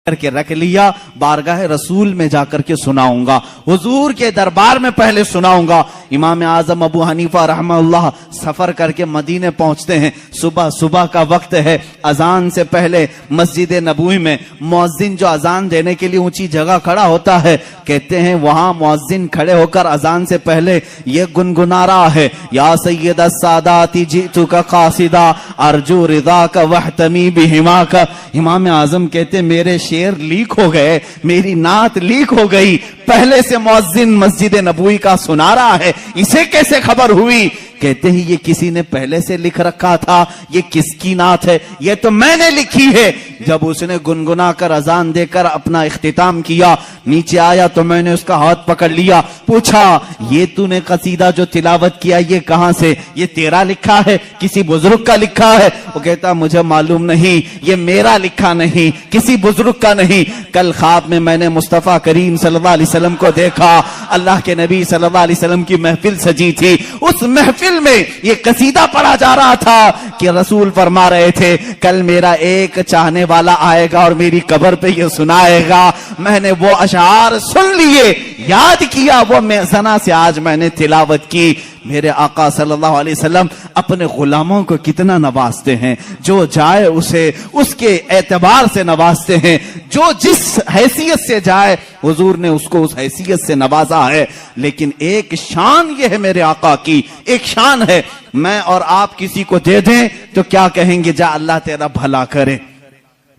کر کے رکھ لیا، بارگاہ رسول میں جا کر کے سناؤں گا، حضور کے دربار میں پہلے سناؤں گا۔ امام اعظم ابو حنیفہ رحمہ اللہ سفر کر کے مدینے پہنچتے ہیں، صبح کا وقت ہے، اذان سے پہلے مسجد نبوی میں مؤذن جو اذان دینے کے لیے اونچی جگہ کھڑا ہوتا ہے، کہتے ہیں وہاں مؤذن کھڑے ہو کر اذان سے پہلے یہ گنگنا رہا ہے، یا سید السادات جئتک قاصدا ارجو رضاک واحتمی بہماک۔ امام اعظم کہتے میرے شعر لیک ہو گئے، میری نعت لیک ہو گئی، پہلے سے مؤذن مسجد نبوی کا سنا رہا ہے، اسے کیسے خبر ہوئی؟ کہتے ہیں یہ کسی نے پہلے سے لکھ رکھا تھا، یہ کس کی نعت ہے؟ یہ تو میں نے لکھی ہے۔ جب اس نے گنگنا کر اذان دے کر اپنا اختتام کیا، نیچے آیا تو میں نے اس کا ہاتھ پکڑ لیا، پوچھا یہ تو نے قصیدہ جو تلاوت کیا یہ کہاں سے؟ یہ تیرا لکھا ہے کسی بزرگ کا لکھا ہے؟ وہ کہتا مجھے معلوم نہیں، یہ میرا لکھا نہیں، کسی بزرگ کا نہیں۔ کل خواب میں نے مصطفیٰ کریم صلی اللہ علیہ وسلم کو دیکھا، اللہ کے نبی صلی اللہ علیہ وسلم کی محفل سجی تھی، اس محفل میں یہ قصیدہ پڑھا جا رہا تھا کہ رسول فرما رہے تھے کل میرا ایک چاہنے والا آئے گا اور میری قبر پہ یہ سنائے گا۔ میں نے وہ اشعار سن لیے، یاد کیا، وہ میزنا سے آج میں نے تلاوت کی۔ میرے آقا صلی اللہ علیہ وسلم اپنے غلاموں کو کتنا نوازتے ہیں، جو جائے اسے اس کے اعتبار سے نوازتے ہیں، جو جس حیثیت سے جائے حضور نے اس کو اس حیثیت سے نوازا ہے۔ لیکن ایک شان یہ ہے میرے آقا کی، ایک شان ہے، میں اور آپ کسی کو دے دیں تو کیا کہیں گے؟ جا اللہ تیرا بھلا کرے۔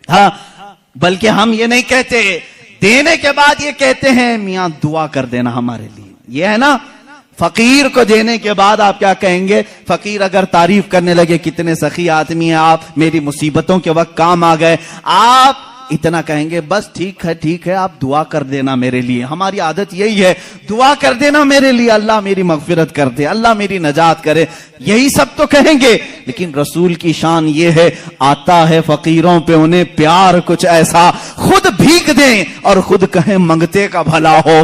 ہاں، بلکہ ہم یہ نہیں کہتے، دینے کے بعد یہ کہتے ہیں میاں دعا کر دینا ہمارے لیے، یہ ہے نا۔ فقیر کو دینے کے بعد آپ کیا کہیں گے؟ فقیر اگر تعریف کرنے لگے کتنے سخی آدمی ہیں آپ، میری مصیبتوں کے وقت کام آ گئے، آپ اتنا کہیں گے بس ٹھیک ہے آپ دعا کر دینا میرے لیے۔ ہماری عادت یہی ہے، دعا کر دینا میرے لیے، اللہ میری مغفرت کر دے، اللہ میری نجات کرے، یہی سب تو کہیں گے۔ لیکن رسول کی شان یہ ہے، آتا ہے فقیروں پہ انہیں پیار کچھ ایسا، خود بھیگ دیں اور خود کہیں منگتے کا بھلا ہو۔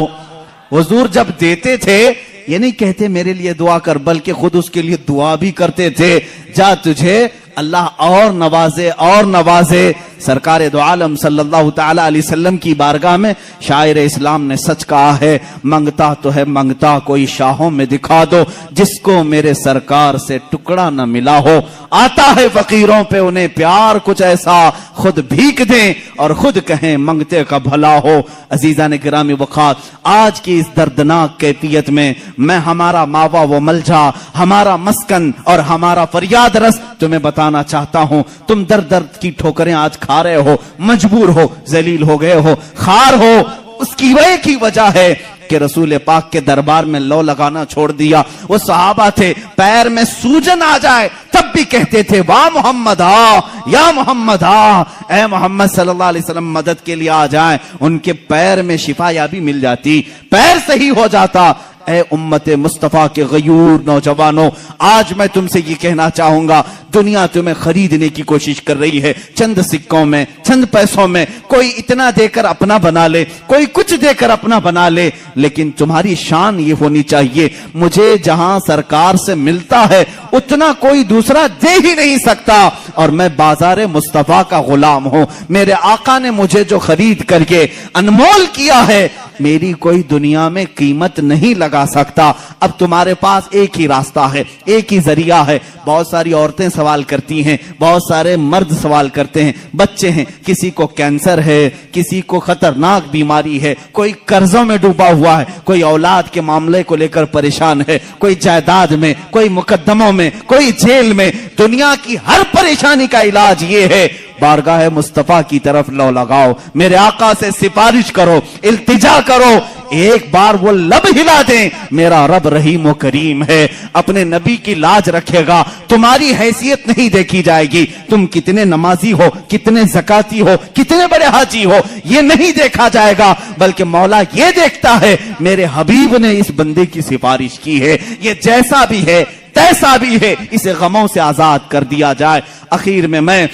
حضور جب دیتے تھے یہ نہیں کہتے میرے لیے دعا کر، بلکہ خود اس کے لیے دعا بھی کرتے تھے، جا تجھے اللہ اور نوازے اور نوازے۔ سرکار دو عالم صلی اللہ تعالی علیہ وسلم کی بارگاہ میں شاعر اسلام نے سچ کہا ہے، منگتا تو ہے منگتا کوئی شاہوں میں دکھا دو، جس کو میرے سرکار سے ٹکڑا نہ ملا ہو۔ آتا ہے فقیروں پہ انہیں پیار کچھ ایسا، خود بھیک دیں اور خود کہیں منگتے کا بھلا ہو۔ عزیزان گرامی وقات، آج کی اس دردناک کیفیت میں میں ہمارا ماوا و ملجا، ہمارا مسکن اور ہمارا فریاد رس تمہیں بتانا چاہتا ہوں۔ تم درد کی ٹھوکریں آج کھا رہے ہو، مجبور ہو، ذلیل ہو گئے ہو، خار ہو، اس کی وجہ ہے کہ رسول پاک کے دربار میں لو لگانا چھوڑ دیا۔ وہ صحابہ تھے، پیر میں سوجن آ جائے تب بھی کہتے تھے واہ محمد آ، یا محمد آ، اے محمد صلی اللہ علیہ وسلم مدد کے لیے آ جائیں۔ ان کے پیر میں شفا یابی مل جاتی، پیر صحیح ہو جاتا۔ اے امت مصطفیٰ کے غیور نوجوانوں، آج میں تم سے یہ کہنا چاہوں گا، دنیا تمہیں خریدنے کی کوشش کر رہی ہے، چند سکوں میں، چند پیسوں میں، کوئی اتنا دے کر اپنا بنا لے، کوئی کچھ دے کر اپنا بنا لے، لیکن تمہاری شان یہ ہونی چاہیے، مجھے جہاں سرکار سے ملتا ہے اتنا کوئی دوسرا دے ہی نہیں سکتا، اور میں بازار مصطفیٰ کا غلام ہوں، میرے آقا نے مجھے جو خرید کر کے انمول کیا ہے، میری کوئی دنیا میں قیمت نہیں لگا سکتا۔ اب تمہارے پاس ایک ہی راستہ ہے، ایک ہی ذریعہ ہے۔ بہت ساری عورتیں سوال کرتی ہیں، بہت سارے مرد سوال کرتے ہیں، بچے ہیں، کسی کو کینسر ہے، کسی کو خطرناک بیماری ہے، کوئی قرضوں میں ڈوبا ہوا ہے، کوئی اولاد کے معاملے کو لے کر پریشان ہے، کوئی جائیداد میں، کوئی مقدموں میں، کوئی جیل میں۔ دنیا کی ہر پریشانی کا علاج یہ ہے، بارگاہ مصطفیٰ کی طرف لو لگاؤ، میرے آقا سے سفارش کرو، التجا کرو، ایک بار وہ لب ہلا دیں، میرا رب رحیم و کریم ہے، اپنے نبی کی لاج رکھے گا، تمہاری حیثیت نہیں دیکھی جائے گی، تم کتنے نمازی ہو، کتنے زکاتی ہو، کتنے بڑے حاجی ہو، یہ نہیں دیکھا جائے گا، بلکہ مولا یہ دیکھتا ہے میرے حبیب نے اس بندے کی سفارش کی ہے، یہ جیسا بھی ہے تیسا بھی ہے، اسے غموں سے آزاد کر دیا جائے۔ اخیر میں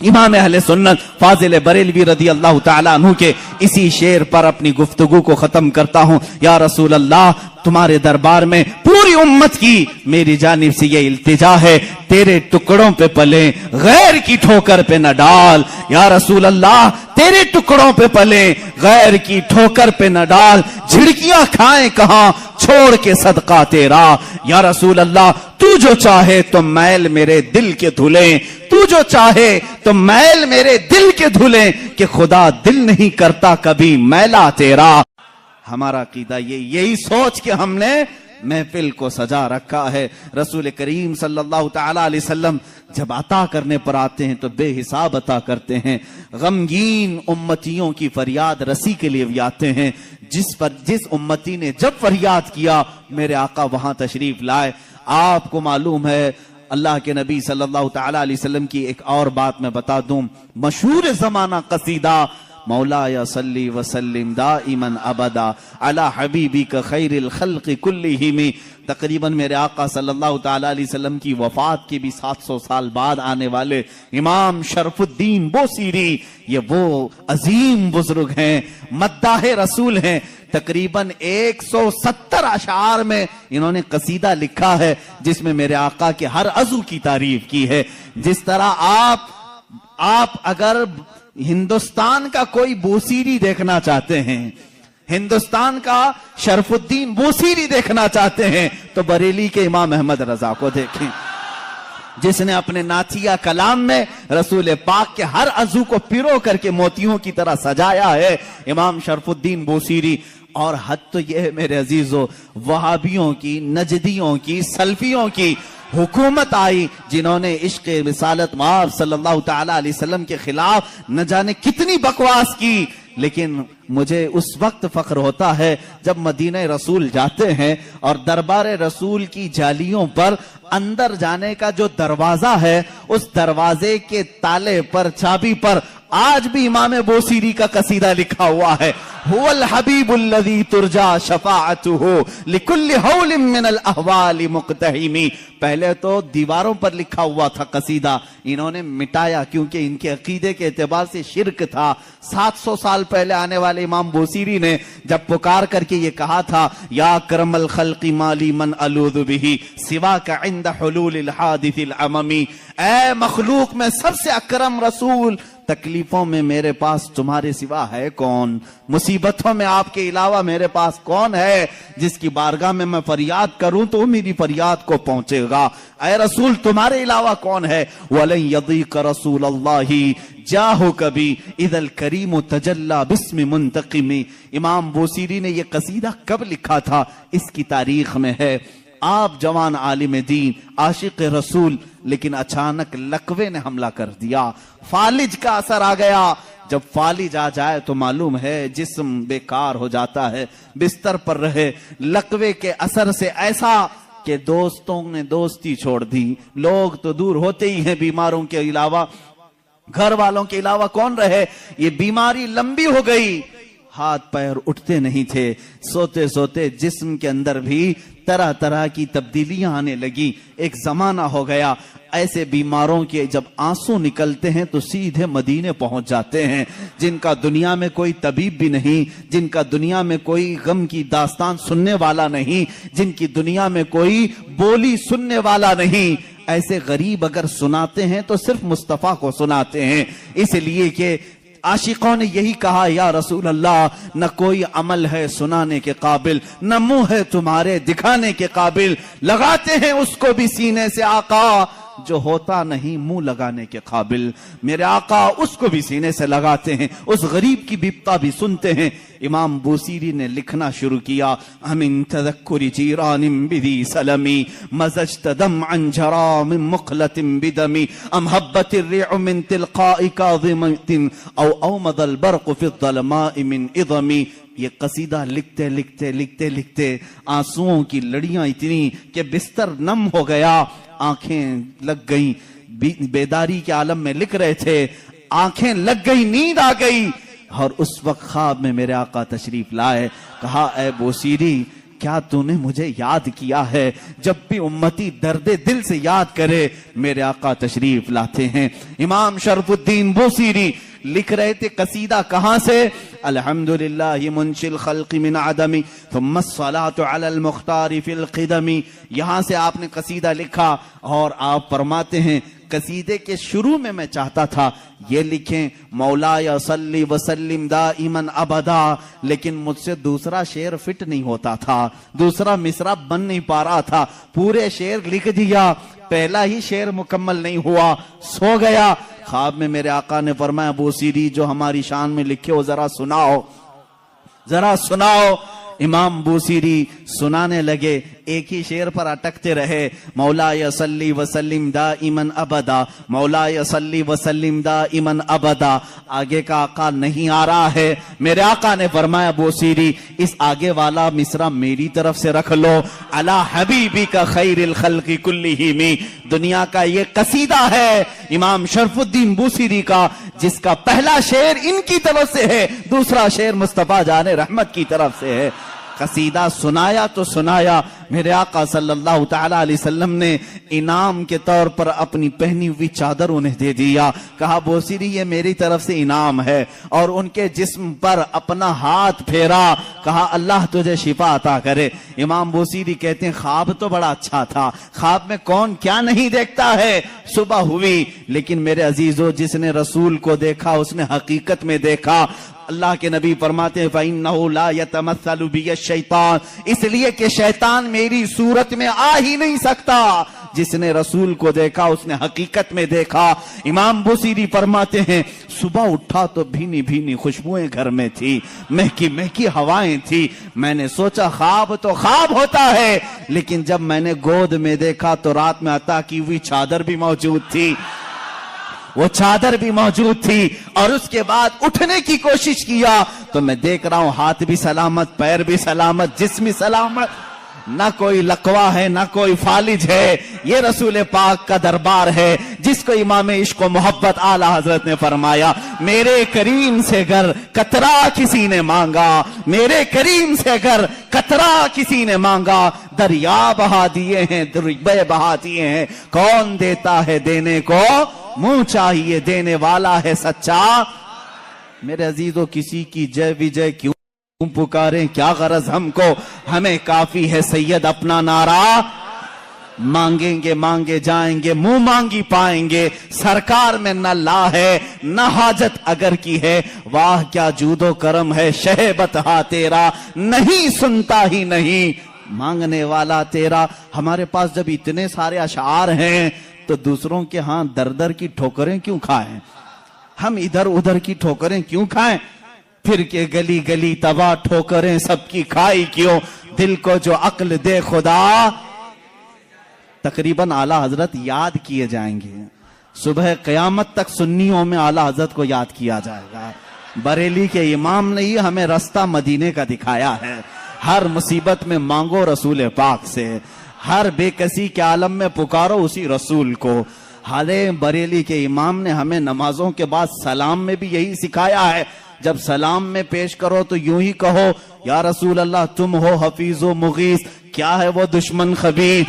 امام اہل سنت فاضل بریلوی رضی اللہ تعالیٰ عنہ کے اسی شعر پر اپنی گفتگو کو ختم کرتا ہوں۔ یا رسول اللہ، تمہارے دربار میں پوری امت کی میری جانب سے یہ التجا ہے، تیرے ٹکڑوں پہ پلیں، غیر کی ٹھوکر پہ نہ ڈال۔ یا رسول اللہ تیرے ٹکڑوں پہ پلیں، غیر کی ٹھوکر پہ نہ ڈال، جھڑکیاں کھائیں کہاں چھوڑ کے صدقہ تیرا۔ یا رسول اللہ تو جو چاہے تو میل میرے دل کے دھلیں، تو جو چاہے تو میل میرے دل کے دھلیں، کہ خدا دل نہیں کرتا کبھی میلا تیرا۔ ہمارا عقیدہ یہی سوچ کے ہم نے محفل کو سجا رکھا ہے۔ رسول کریم صلی اللہ تعالی علیہ وسلم جب عطا کرنے پر آتے ہیں تو بے حساب عطا کرتے ہیں۔ غمگین امتیوں کی فریاد رسی کے لیے بھی آتے ہیں۔ جس امتی نے جب فریاد کیا میرے آقا وہاں تشریف لائے۔ آپ کو معلوم ہے اللہ کے نبی صلی اللہ تعالی علیہ وسلم کی ایک اور بات میں بتا دوں، مشہور زمانہ قصیدہ مولا یا صلی وسلم دائما ابدا علی حبیبک خیر الخلق کلہم، تقریباً میرے آقا صلی اللہ تعالی علیہ وسلم کی وفات کے بھی 700 سال بعد آنے والے امام شرف الدین بوصیری، یہ وہ عظیم بزرگ ہیں، مداح رسول ہیں۔ تقریباً 170 اشعار میں انہوں نے قصیدہ لکھا ہے جس میں میرے آقا کے ہر عضو کی تعریف کی ہے۔ جس طرح آپ اگر ہندوستان کا کوئی بوصیری دیکھنا چاہتے ہیں، ہندوستان کا شرف الدین بوصیری دیکھنا چاہتے ہیں تو بریلی کے امام احمد رضا کو دیکھیں، جس نے اپنے نعتیہ کلام میں رسول پاک کے ہر عضو کو پیرو کر کے موتیوں کی طرح سجایا ہے، امام شرف الدین بوصیری۔ اور حد تو یہ ہے میرے عزیزو، وہابیوں کی، نجدیوں کی، سلفیوں کی حکومت آئی جنہوں نے عشق رسالت مآب صلی اللہ تعالی علیہ وسلم کے خلاف نہ جانے کتنی بکواس کی، لیکن مجھے اس وقت فخر ہوتا ہے جب مدینہ رسول جاتے ہیں اور دربار رسول کی جالیوں پر اندر جانے کا جو دروازہ ہے اس دروازے کے تالے پر، چابی پر آج بھی امام بوصیری کا قصیدہ لکھا ہوا ہے، هو الحبیب الذی ترجا شفاعتہ لکل حول من الاحوال مقتحم۔ پہلے تو دیواروں پر لکھا ہوا تھا قصیدہ، انہوں نے مٹایا کیونکہ ان کے عقیدے کے اعتبار سے شرک تھا۔ 700 سال پہلے آنے والے امام بوصیری نے جب پکار کر کے یہ کہا تھا، یا کرم الخلق مالی من الوذ بہ سواک عند حلول الحادث العممی، اے مخلوق میں سب سے اکرم رسول، تکلیفوں میں میرے پاس تمہارے سوا ہے کون؟ مصیبتوں میں آپ کے علاوہ میرے پاس کون ہے جس کی بارگاہ میں فریاد کروں تو میری فریاد کو پہنچے گا؟ اے رسول تمہارے علاوہ کون ہے؟ وَلَن يَضِيقَ رَسُولَ اللَّهِ جَاهُكَ بِي اِذَا الْكَرِيمُ تَجَلَّى بِاسْمِ مُنْتَقِمِ۔ امام بوصیری نے یہ قصیدہ کب لکھا تھا؟ اس کی تاریخ میں ہے۔ آپ جوان عالم دین، عاشق رسول، لیکن اچانک لقوے نے حملہ کر دیا، فالج کا اثر آ گیا۔ جب فالج آ جائے تو معلوم ہے جسم بیکار ہو جاتا ہے، بستر پر رہے، لقوے کے اثر سے ایسا کہ دوستوں نے دوستی چھوڑ دی، لوگ تو دور ہوتے ہی ہیں، بیماروں کے علاوہ، گھر والوں کے علاوہ کون رہے؟ یہ بیماری لمبی ہو گئی، ہاتھ پیر اٹھتے نہیں تھے، سوتے سوتے جسم کے اندر بھی طرح طرح کی تبدیلیاں آنے لگی۔ ایک زمانہ ہو گیا ایسے بیماروں کے جب آنسو نکلتے ہیں تو سیدھے مدینے پہنچ جاتے ہیں، جن کا دنیا میں کوئی طبیب بھی نہیں، جن کا دنیا میں کوئی غم کی داستان سننے والا نہیں، جن کی دنیا میں کوئی بولی سننے والا نہیں، ایسے غریب اگر سناتے ہیں تو صرف مصطفیٰ کو سناتے ہیں، اس لیے کہ عاشقوں نے یہی کہا، یا رسول اللہ نہ کوئی عمل ہے سنانے کے قابل، نہ منہ ہے تمہارے دکھانے کے قابل، لگاتے ہیں اس کو بھی سینے سے آقا جو ہوتا نہیں منہ لگانے کے قابل۔ میرے آقا اس کو بھی سینے سے لگاتے ہیں، اس غریب کی بپتا بھی سنتے ہیں۔ امام بوصیری نے لکھنا شروع کیا، امن تذکر جیران بدی سلمی مزجت دمعا جرا من مقلت بدمی ام حبت الريع من تلقاء كاظمت او اومض البرق في الظلماء من اظمی۔ یہ قصیدہ لکھتے لکھتے لکھتے لکھتے آنسوؤں کی لڑیاں اتنی کہ بستر نم ہو گیا، آنکھیں لگ گئیں، بیداری کے عالم میں لکھ رہے تھے، آنکھیں لگ گئی، نیند آ گئی، اور اس وقت خواب میں میرے آقا تشریف لائے، کہا اے بوصیری کیا تو نے مجھے یاد کیا ہے؟ جب بھی امتی درد دل سے یاد کرے میرے آقا تشریف لاتے ہیں۔ امام شرف الدین بوصیری لکھ رہے تھے قصیدہ کہاں سے؟ الحمدللہ منشل خلق من عدمی ثم الصلاة علی المختار فی القدمی، یہاں سے آپ نے قصیدہ لکھا اور آپ فرماتے ہیں قصیدے کے شروع میں میں چاہتا تھا یہ لکھیں مولایا صلی وسلم دائما ابدا، لیکن مجھ سے دوسرا شعر فٹ نہیں ہوتا تھا، دوسرا مصرع بن نہیں پا رہا تھا، پورے شعر لکھ دیا، پہلا ہی شعر مکمل نہیں ہوا، سو گیا۔ خواب میں میرے آقا نے فرمایا بوسیری جو ہماری شان میں لکھے ہو ذرا سناؤ، ذرا سناؤ۔ امام بوسیری سنانے لگے، ایک ہی شعر پر اٹکتے رہے، مولایا صلی وسلم دائما ابدا، مولایا صلی وسلم دائما ابدا۔ آگے کا آقا نہیں آ رہا ہے، میرے آقا نے فرمایا بوسیری اس آگے والا مصرع میری طرف سے رکھ لو، علی حبیبی کا خیر الخلق کلہم، دنیا کا یہ قصیدہ ہے امام شرف الدین بوسیری کا، جس کا پہلا شعر ان کی طرف سے ہے، دوسرا شعر مصطفیٰ جان رحمت کی طرف سے ہے۔ قصیدہ سنایا تو سنایا، میرے آقا صلی اللہ تعالی علیہ وسلم نے انعام کے طور پر اپنی پہنی ہوئی چادر انہیں دے دیا، کہا بوسیری یہ میری طرف سے انعام ہے، اور ان کے جسم پر اپنا ہاتھ پھیرا، کہا اللہ تجھے شفا عطا کرے۔ امام بوسیری کہتے ہیں خواب تو بڑا اچھا تھا، خواب میں کون کیا نہیں دیکھتا ہے۔ صبح ہوئی، لیکن میرے عزیزو جس نے رسول کو دیکھا اس نے حقیقت میں دیکھا۔ اللہ کے نبی فرماتے ہیں فَإِنَّهُ لَا يَتَمَثَّلُ بِيَ الشَّيْطَانِ، اس لیے کہ شیطان میری صورت میں آ ہی نہیں سکتا۔ جس نے رسول کو دیکھا اس نے حقیقت میں دیکھا۔ امام بوسیری فرماتے ہیں صبح اٹھا تو بھینی بھینی خوشبوئیں گھر میں تھی، مہکی مہکی ہوائیں تھی، میں نے سوچا خواب تو خواب ہوتا ہے، لیکن جب میں نے گود میں دیکھا تو رات میں عطا کی ہوئی چادر بھی موجود تھی، وہ چادر بھی موجود تھی، اور اس کے بعد اٹھنے کی کوشش کیا تو میں دیکھ رہا ہوں ہاتھ بھی سلامت، پیر بھی سلامت، جسم بھی سلامت، نہ کوئی لقوہ ہے نہ کوئی فالج ہے۔ یہ رسول پاک کا دربار ہے جس کو امام عشق و محبت اعلی حضرت نے فرمایا میرے کریم سے گر قطرہ کسی نے مانگا، میرے کریم سے گر قطرہ کسی نے مانگا، دریا بہا دیے ہیں دریا بہا دیے ہیں، کون دیتا ہے دینے کو منہ چاہیے، دینے والا ہے سچا۔ میرے عزیزو کسی کی جے وجے کیوں پکاریں، کیا غرض ہم کو، ہمیں کافی ہے سید اپنا نعرہ، مانگیں گے مانگے جائیں گے، منہ مانگی پائیں گے، سرکار میں نہ لا ہے نہ حاجت اگر کی ہے، واہ کیا جود و کرم ہے شہ بتہا تیرا، نہیں سنتا ہی نہیں مانگنے والا تیرا۔ ہمارے پاس جب اتنے سارے اشعار ہیں تو دوسروں کے ہاں در در کی ٹھوکریں کیوں کھائیں، ہم ادھر ادھر کی ٹھوکریں کیوں کھائیں، پھر کے گلی گلی تباہ ٹھوکریں سب کی کھائی کیوں، دل کو جو عقل دے خدا۔ تقریباً اعلیٰ حضرت یاد کیے جائیں گے، صبح قیامت تک سنیوں میں اعلیٰ حضرت کو یاد کیا جائے گا۔ بریلی کے امام نے ہی ہمیں رستہ مدینے کا دکھایا ہے، ہر مصیبت میں مانگو رسول پاک سے، ہر بے کسی کے عالم میں پکارو اسی رسول کو۔ حالے بریلی کے امام نے ہمیں نمازوں کے بعد سلام میں بھی یہی سکھایا ہے، جب سلام میں پیش کرو تو یوں ہی کہو یا رسول اللہ تم ہو حفیظ و مغیث، کیا ہے وہ دشمن خبیث،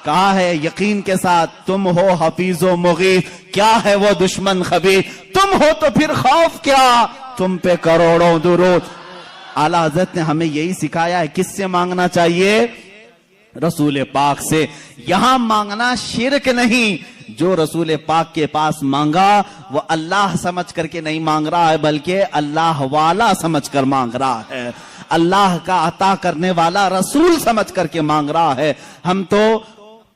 کہا ہے یقین کے ساتھ تم ہو حفیظ و مغیث، کیا ہے وہ دشمن خبیث، تم ہو تو پھر خوف کیا، تم پہ کروڑوں درود۔ اعلیٰ حضرت نے ہمیں یہی سکھایا ہے، کس سے مانگنا چاہیے، رسول پاک سے۔ یہاں مانگنا شرک نہیں، جو رسول پاک کے پاس مانگا وہ اللہ سمجھ کر کے نہیں مانگ رہا ہے، بلکہ اللہ والا سمجھ کر مانگ رہا ہے، اللہ کا عطا کرنے والا رسول سمجھ کر کے مانگ رہا ہے۔ ہم تو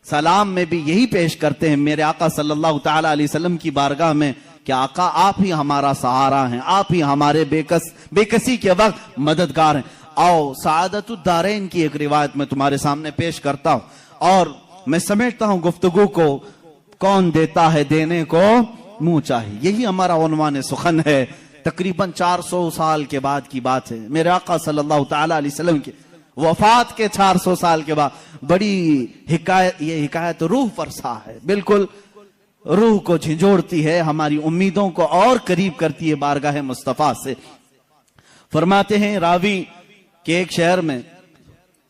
سلام میں بھی یہی پیش کرتے ہیں میرے آقا صلی اللہ تعالی علیہ وسلم کی بارگاہ میں کہ آقا آپ ہی ہمارا سہارا ہیں، آپ ہی ہمارے بے کسی کے وقت مددگار ہیں۔ آؤ سعادت الدارین کی ایک روایت میں تمہارے سامنے پیش کرتا ہوں، اور میں سمیٹتا ہوں گفتگو کو، کون دیتا ہے دینے کو منہ چاہیے، یہی ہمارا عنوان سخن ہے۔ تقریباً 400 سال کے بعد کی بات ہے، میرے آقا صلی اللہ تعالی علیہ وسلم کے وفات کے 400 سال کے بعد بڑی حکایت، یہ حکایت روح فرسا ہے، بالکل روح کو جھنجھوڑتی ہے، ہماری امیدوں کو اور قریب کرتی ہے بارگاہ مصطفیٰ سے۔ فرماتے ہیں راوی کہ ایک شہر میں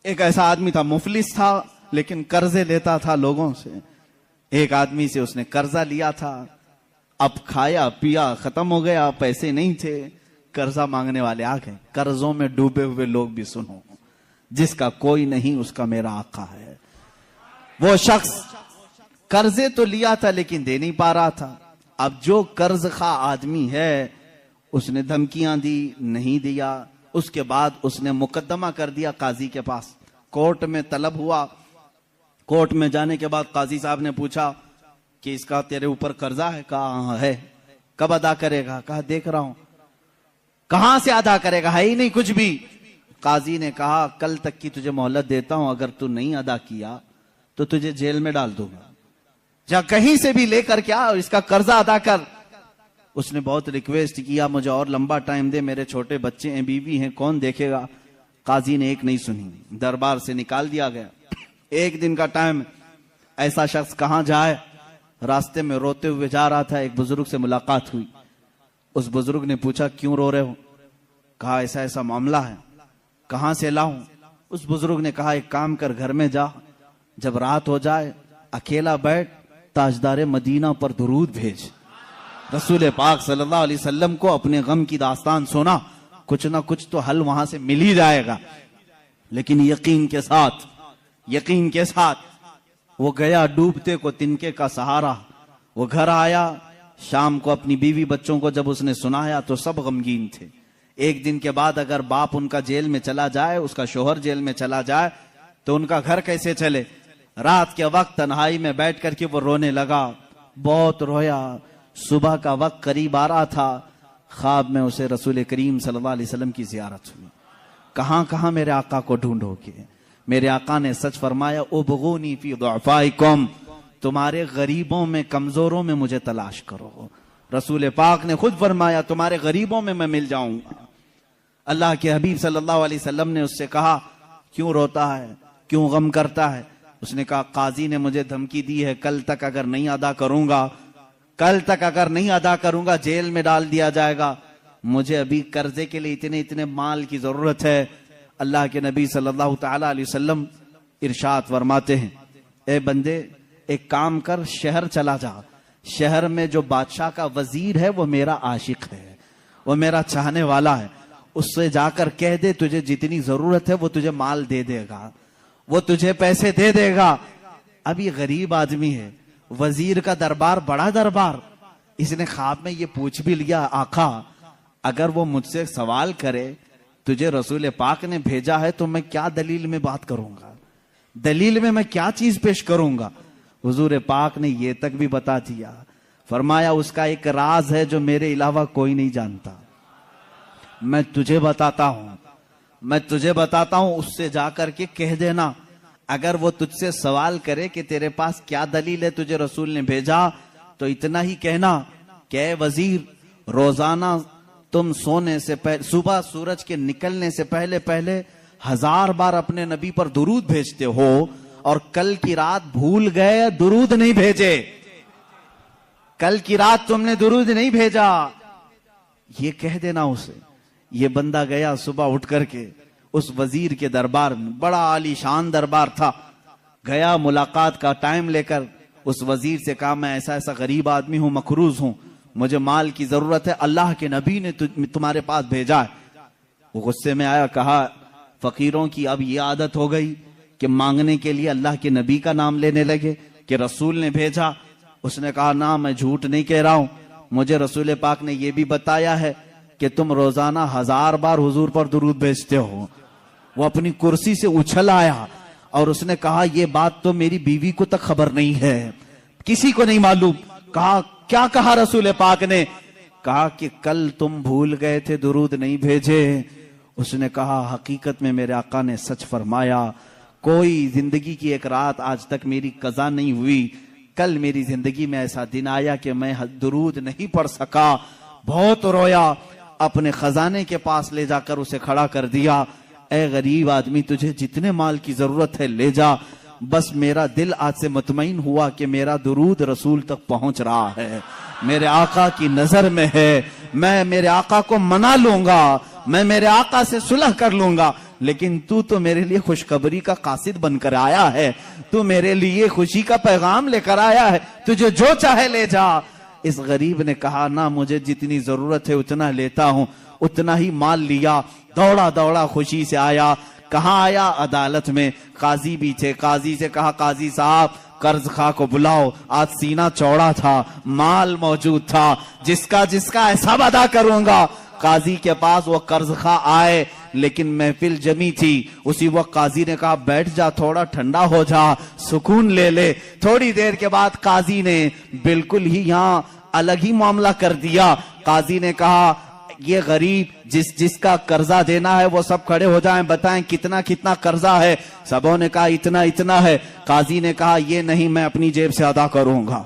ایک ایسا آدمی تھا، مفلس تھا لیکن قرضے لیتا تھا لوگوں سے۔ ایک آدمی سے اس نے قرضہ لیا تھا اب کھایا پیا ختم ہو گیا, پیسے نہیں تھے, قرضہ مانگنے والے آ گئے. قرضوں میں ڈوبے ہوئے لوگ بھی سنو, جس کا کوئی نہیں اس کا میرا آقا ہے. وہ شخص قرضے تو لیا تھا لیکن دے نہیں پا رہا تھا. اب جو قرض خواہ آدمی ہے اس نے دھمکیاں دی, نہیں دیا. اس کے بعد اس نے مقدمہ کر دیا قاضی کے پاس, کورٹ میں طلب ہوا. کورٹ میں جانے کے بعد قاضی صاحب نے پوچھا کہ اس کا تیرے اوپر قرضہ ہے؟ کہا ہاں ہے. کب ادا کرے گا؟ کہا دیکھ رہا ہوں. کہاں سے ادا کرے گا؟ ہے ہی نہیں کچھ بھی. قاضی نے کہا کل تک کی تجھے مہلت دیتا ہوں, اگر تو نہیں ادا کیا تو تجھے جیل میں ڈال دوں گا. جا کہیں سے بھی لے کر کیا اور اس کا قرضہ ادا کر. اس نے بہت ریکویسٹ کیا مجھے اور لمبا ٹائم دے, میرے چھوٹے بچے ہیں, بیوی ہیں, کون دیکھے گا. قاضی نے ایک نہیں سنی, دربار سے نکال دیا گیا. ایک دن کا ٹائم, ایسا شخص کہاں جائے, راستے میں روتے ہوئے جا رہا تھا. ایک بزرگ سے ملاقات ہوئی. اس بزرگ نے پوچھا کیوں رو رہے ہو؟ کہا ایسا ایسا معاملہ ہے. کہاں سے لاؤں؟ اس بزرگ نے کہا ایک کام کر, گھر میں جا, جب رات ہو جائے اکیلا بیٹھ, تاجدار مدینہ پر درود بھیج. رسول پاک صلی اللہ علیہ وسلم کو اپنے غم کی داستان سنا, کچھ نہ کچھ تو حل وہاں سے مل ہی جائے گا. لیکن یقین کے ساتھ وہ گیا, ڈوبتے کو تنکے کا سہارا. وہ گھر آیا, شام کو اپنی بیوی بچوں کو جب اس نے سنایا تو سب غمگین تھے. ایک دن کے بعد اگر باپ ان کا جیل میں چلا جائے, اس کا شوہر جیل میں چلا جائے, تو ان کا گھر کیسے چلے. رات کے وقت تنہائی میں بیٹھ کر کے وہ رونے لگا, بہت رویا. صبح کا وقت قریب آ رہا تھا, خواب میں اسے رسول کریم صلی اللہ علیہ وسلم کی زیارت ہوئی. کہاں کہاں میرے آقا کو ڈھونڈو گے. میرے آقا نے سچ فرمایا, ابغونی فی ضعفائکم, تمہارے غریبوں میں, کمزوروں میں مجھے تلاش کرو. رسول پاک نے خود فرمایا تمہارے غریبوں میں میل جاؤں گا. اللہ کے حبیب صلی اللہ علیہ وسلم نے اس سے کہا کیوں روتا ہے, کیوں غم کرتا ہے؟ اس نے کہا قاضی نے مجھے دھمکی دی ہے, کل تک اگر نہیں ادا کروں گا جیل میں ڈال دیا جائے گا. مجھے ابھی قرضے کے لیے اتنے مال کی ضرورت ہے. اللہ کے نبی صلی اللہ تعالی علیہ وسلم ارشاد فرماتے ہیں, اے بندے ایک کام کر, شہر چلا جا. شہر میں جو بادشاہ کا وزیر ہے وہ میرا عاشق ہے, وہ میرا چاہنے والا ہے. اس سے جا کر کہہ دے تجھے جتنی ضرورت ہے وہ تجھے مال دے دے گا, وہ تجھے پیسے دے دے گا. اب یہ غریب آدمی ہے, وزیر کا دربار بڑا دربار. اس نے خواب میں یہ پوچھ بھی لیا, آقا اگر وہ مجھ سے سوال کرے تجھے رسول پاک نے بھیجا ہے تو میں کیا دلیل میں بات کروں گا, دلیل میں کیا چیز پیش کروں گا. حضور پاک نے یہ تک بھی بتا دیا, فرمایا اس کا ایک راز ہے جو میرے علاوہ کوئی نہیں جانتا, میں تجھے بتاتا ہوں, اس سے جا کر کے کہہ دینا. اگر وہ تجھ سے سوال کرے کہ تیرے پاس کیا دلیل ہے تجھے رسول نے بھیجا, تو اتنا ہی کہنا کہ اے وزیر, روزانہ تم سونے سے پہلے, صبح سورج کے نکلنے سے پہلے 1000 بار اپنے نبی پر درود بھیجتے ہو, اور کل کی رات بھول گئے درود نہیں بھیجے, کل کی رات تم نے درود نہیں بھیجا, یہ کہہ دینا اسے. یہ بندہ گیا صبح اٹھ کر کے اس وزیر کے دربار میں, بڑا عالی شان دربار تھا, گیا ملاقات کا ٹائم لے کر اس وزیر سے کہا میں ایسا غریب آدمی ہوں, مقروض ہوں, مجھے مال کی ضرورت ہے, اللہ کے نبی نے تمہارے پاس بھیجا ہے. وہ غصے میں آیا, کہا فقیروں کی اب یہ عادت ہو گئی کہ مانگنے کے لیے اللہ کے نبی کا نام لینے لگے کہ رسول نے بھیجا. اس نے کہا نا, میں جھوٹ نہیں کہہ رہا ہوں, مجھے رسول پاک نے یہ بھی بتایا ہے کہ تم روزانہ 1000 بار حضور پر درود بھیجتے ہو. وہ اپنی کرسی سے اچھل آیا اور اس نے کہا یہ بات تو میری بیوی کو تک خبر نہیں ہے, کسی کو نہیں معلوم. کہا کیا کہا رسول پاک نے؟ کہا کہ کل تم بھول گئے تھے, درود نہیں بھیجے. اس نے کہا حقیقت میں میرے آقا نے سچ فرمایا, کوئی زندگی کی ایک رات آج تک میری قضا نہیں ہوئی, کل میری زندگی میں ایسا دن آیا کہ میں درود نہیں پڑھ سکا. بہت رویا, اپنے خزانے کے پاس لے جا کر اسے کھڑا کر دیا. اے غریب آدمی, تجھے جتنے مال کی ضرورت ہے لے جا, بس میرا دل آج سے مطمئن ہوا کہ میرا درود رسول تک پہنچ رہا ہے, میرے آقا کی نظر میں ہے, میں میرے آقا کو منا لوں گا, میں میرے آقا سے صلح کر لوں گا. لیکن تو میرے لیے خوشخبری کا قاصد بن کر آیا ہے, تو میرے لیے خوشی کا پیغام لے کر آیا ہے, تجھے جو چاہے لے جا. اس غریب نے کہا نہ مجھے جتنی ضرورت ہے اتنا لیتا ہوں، اتنا ہی مال لیا، دوڑا دوڑا خوشی سے آیا۔ کہاں آیا؟ عدالت میں۔ قاضی بھی تھے، قاضی سے کہا قاضی صاحب قرض خواہ کو بلاؤ، آج سینہ چوڑا تھا، مال موجود تھا، جس کا سب ادا کروں گا۔ قاضی کے پاس وہ قرض خواہ آئے، لیکن محفل جمی تھی۔ اسی وقت قاضی نے کہا بیٹھ جا، تھوڑا ٹھنڈا ہو جا، سکون لے لے۔ تھوڑی دیر کے بعد قاضی نے بالکل ہی یہاں الگ ہی معاملہ کر دیا۔ قاضی نے کہا یہ غریب جس کا قرضہ دینا ہے وہ سب کھڑے ہو جائیں، بتائیں کتنا کتنا قرضہ ہے۔ سبوں نے کہا اتنا اتنا ہے۔ قاضی نے کہا یہ نہیں، میں اپنی جیب سے ادا کروں گا،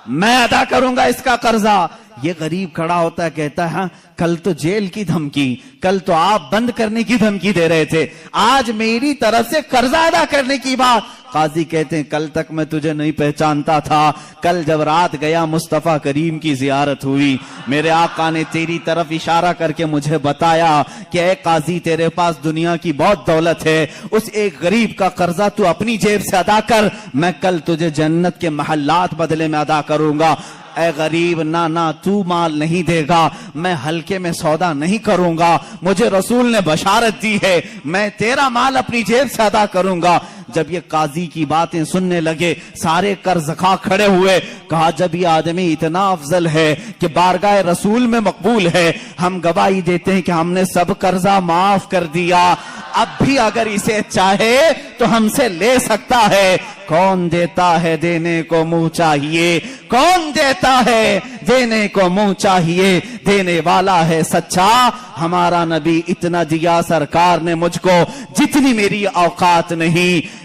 میں ادا کروں گا اس کا قرضہ۔ یہ غریب کھڑا ہوتا ہے، کہتا ہے ہاں کل تو جیل کی دھمکی، کل تو آپ بند کرنے کی دھمکی دے رہے تھے، آج میری طرف سے قرضہ ادا کرنے کی بات۔ قاضی کہتے ہیں کل تک میں تجھے نہیں پہچانتا تھا، کل جب رات گیا مصطفیٰ کریم کی زیارت ہوئی، میرے آقا نے تیری طرف اشارہ کر کے مجھے بتایا کہ اے قاضی تیرے پاس دنیا کی بہت دولت ہے، اس ایک غریب کا قرضہ تو اپنی جیب سے ادا کر، میں کل تجھے جنت کے محلات بدلے میں ادا کروں گا۔ اے غریب نہ تو مال نہیں دے گا، میں ہلکے میں سودا نہیں کروں گا، مجھے رسول نے بشارت دی ہے، میں تیرا مال اپنی جیب سے ادا کروں گا۔ جب یہ قاضی کی باتیں سننے لگے سارے قرض خواہ کھڑے ہوئے، کہا جب یہ آدمی اتنا افضل ہے کہ بارگاہ رسول میں مقبول ہے، ہم گواہی دیتے ہیں کہ ہم نے سب قرضہ معاف کر دیا، اب بھی اگر اسے چاہے تو ہم سے لے سکتا ہے۔ کون دیتا ہے دینے کو منہ چاہیے، کون دیتا ہے دینے کو منہ چاہیے، دینے والا ہے سچا ہمارا نبی، اتنا دیا سرکار نے مجھ کو جتنی میری اوقات نہیں،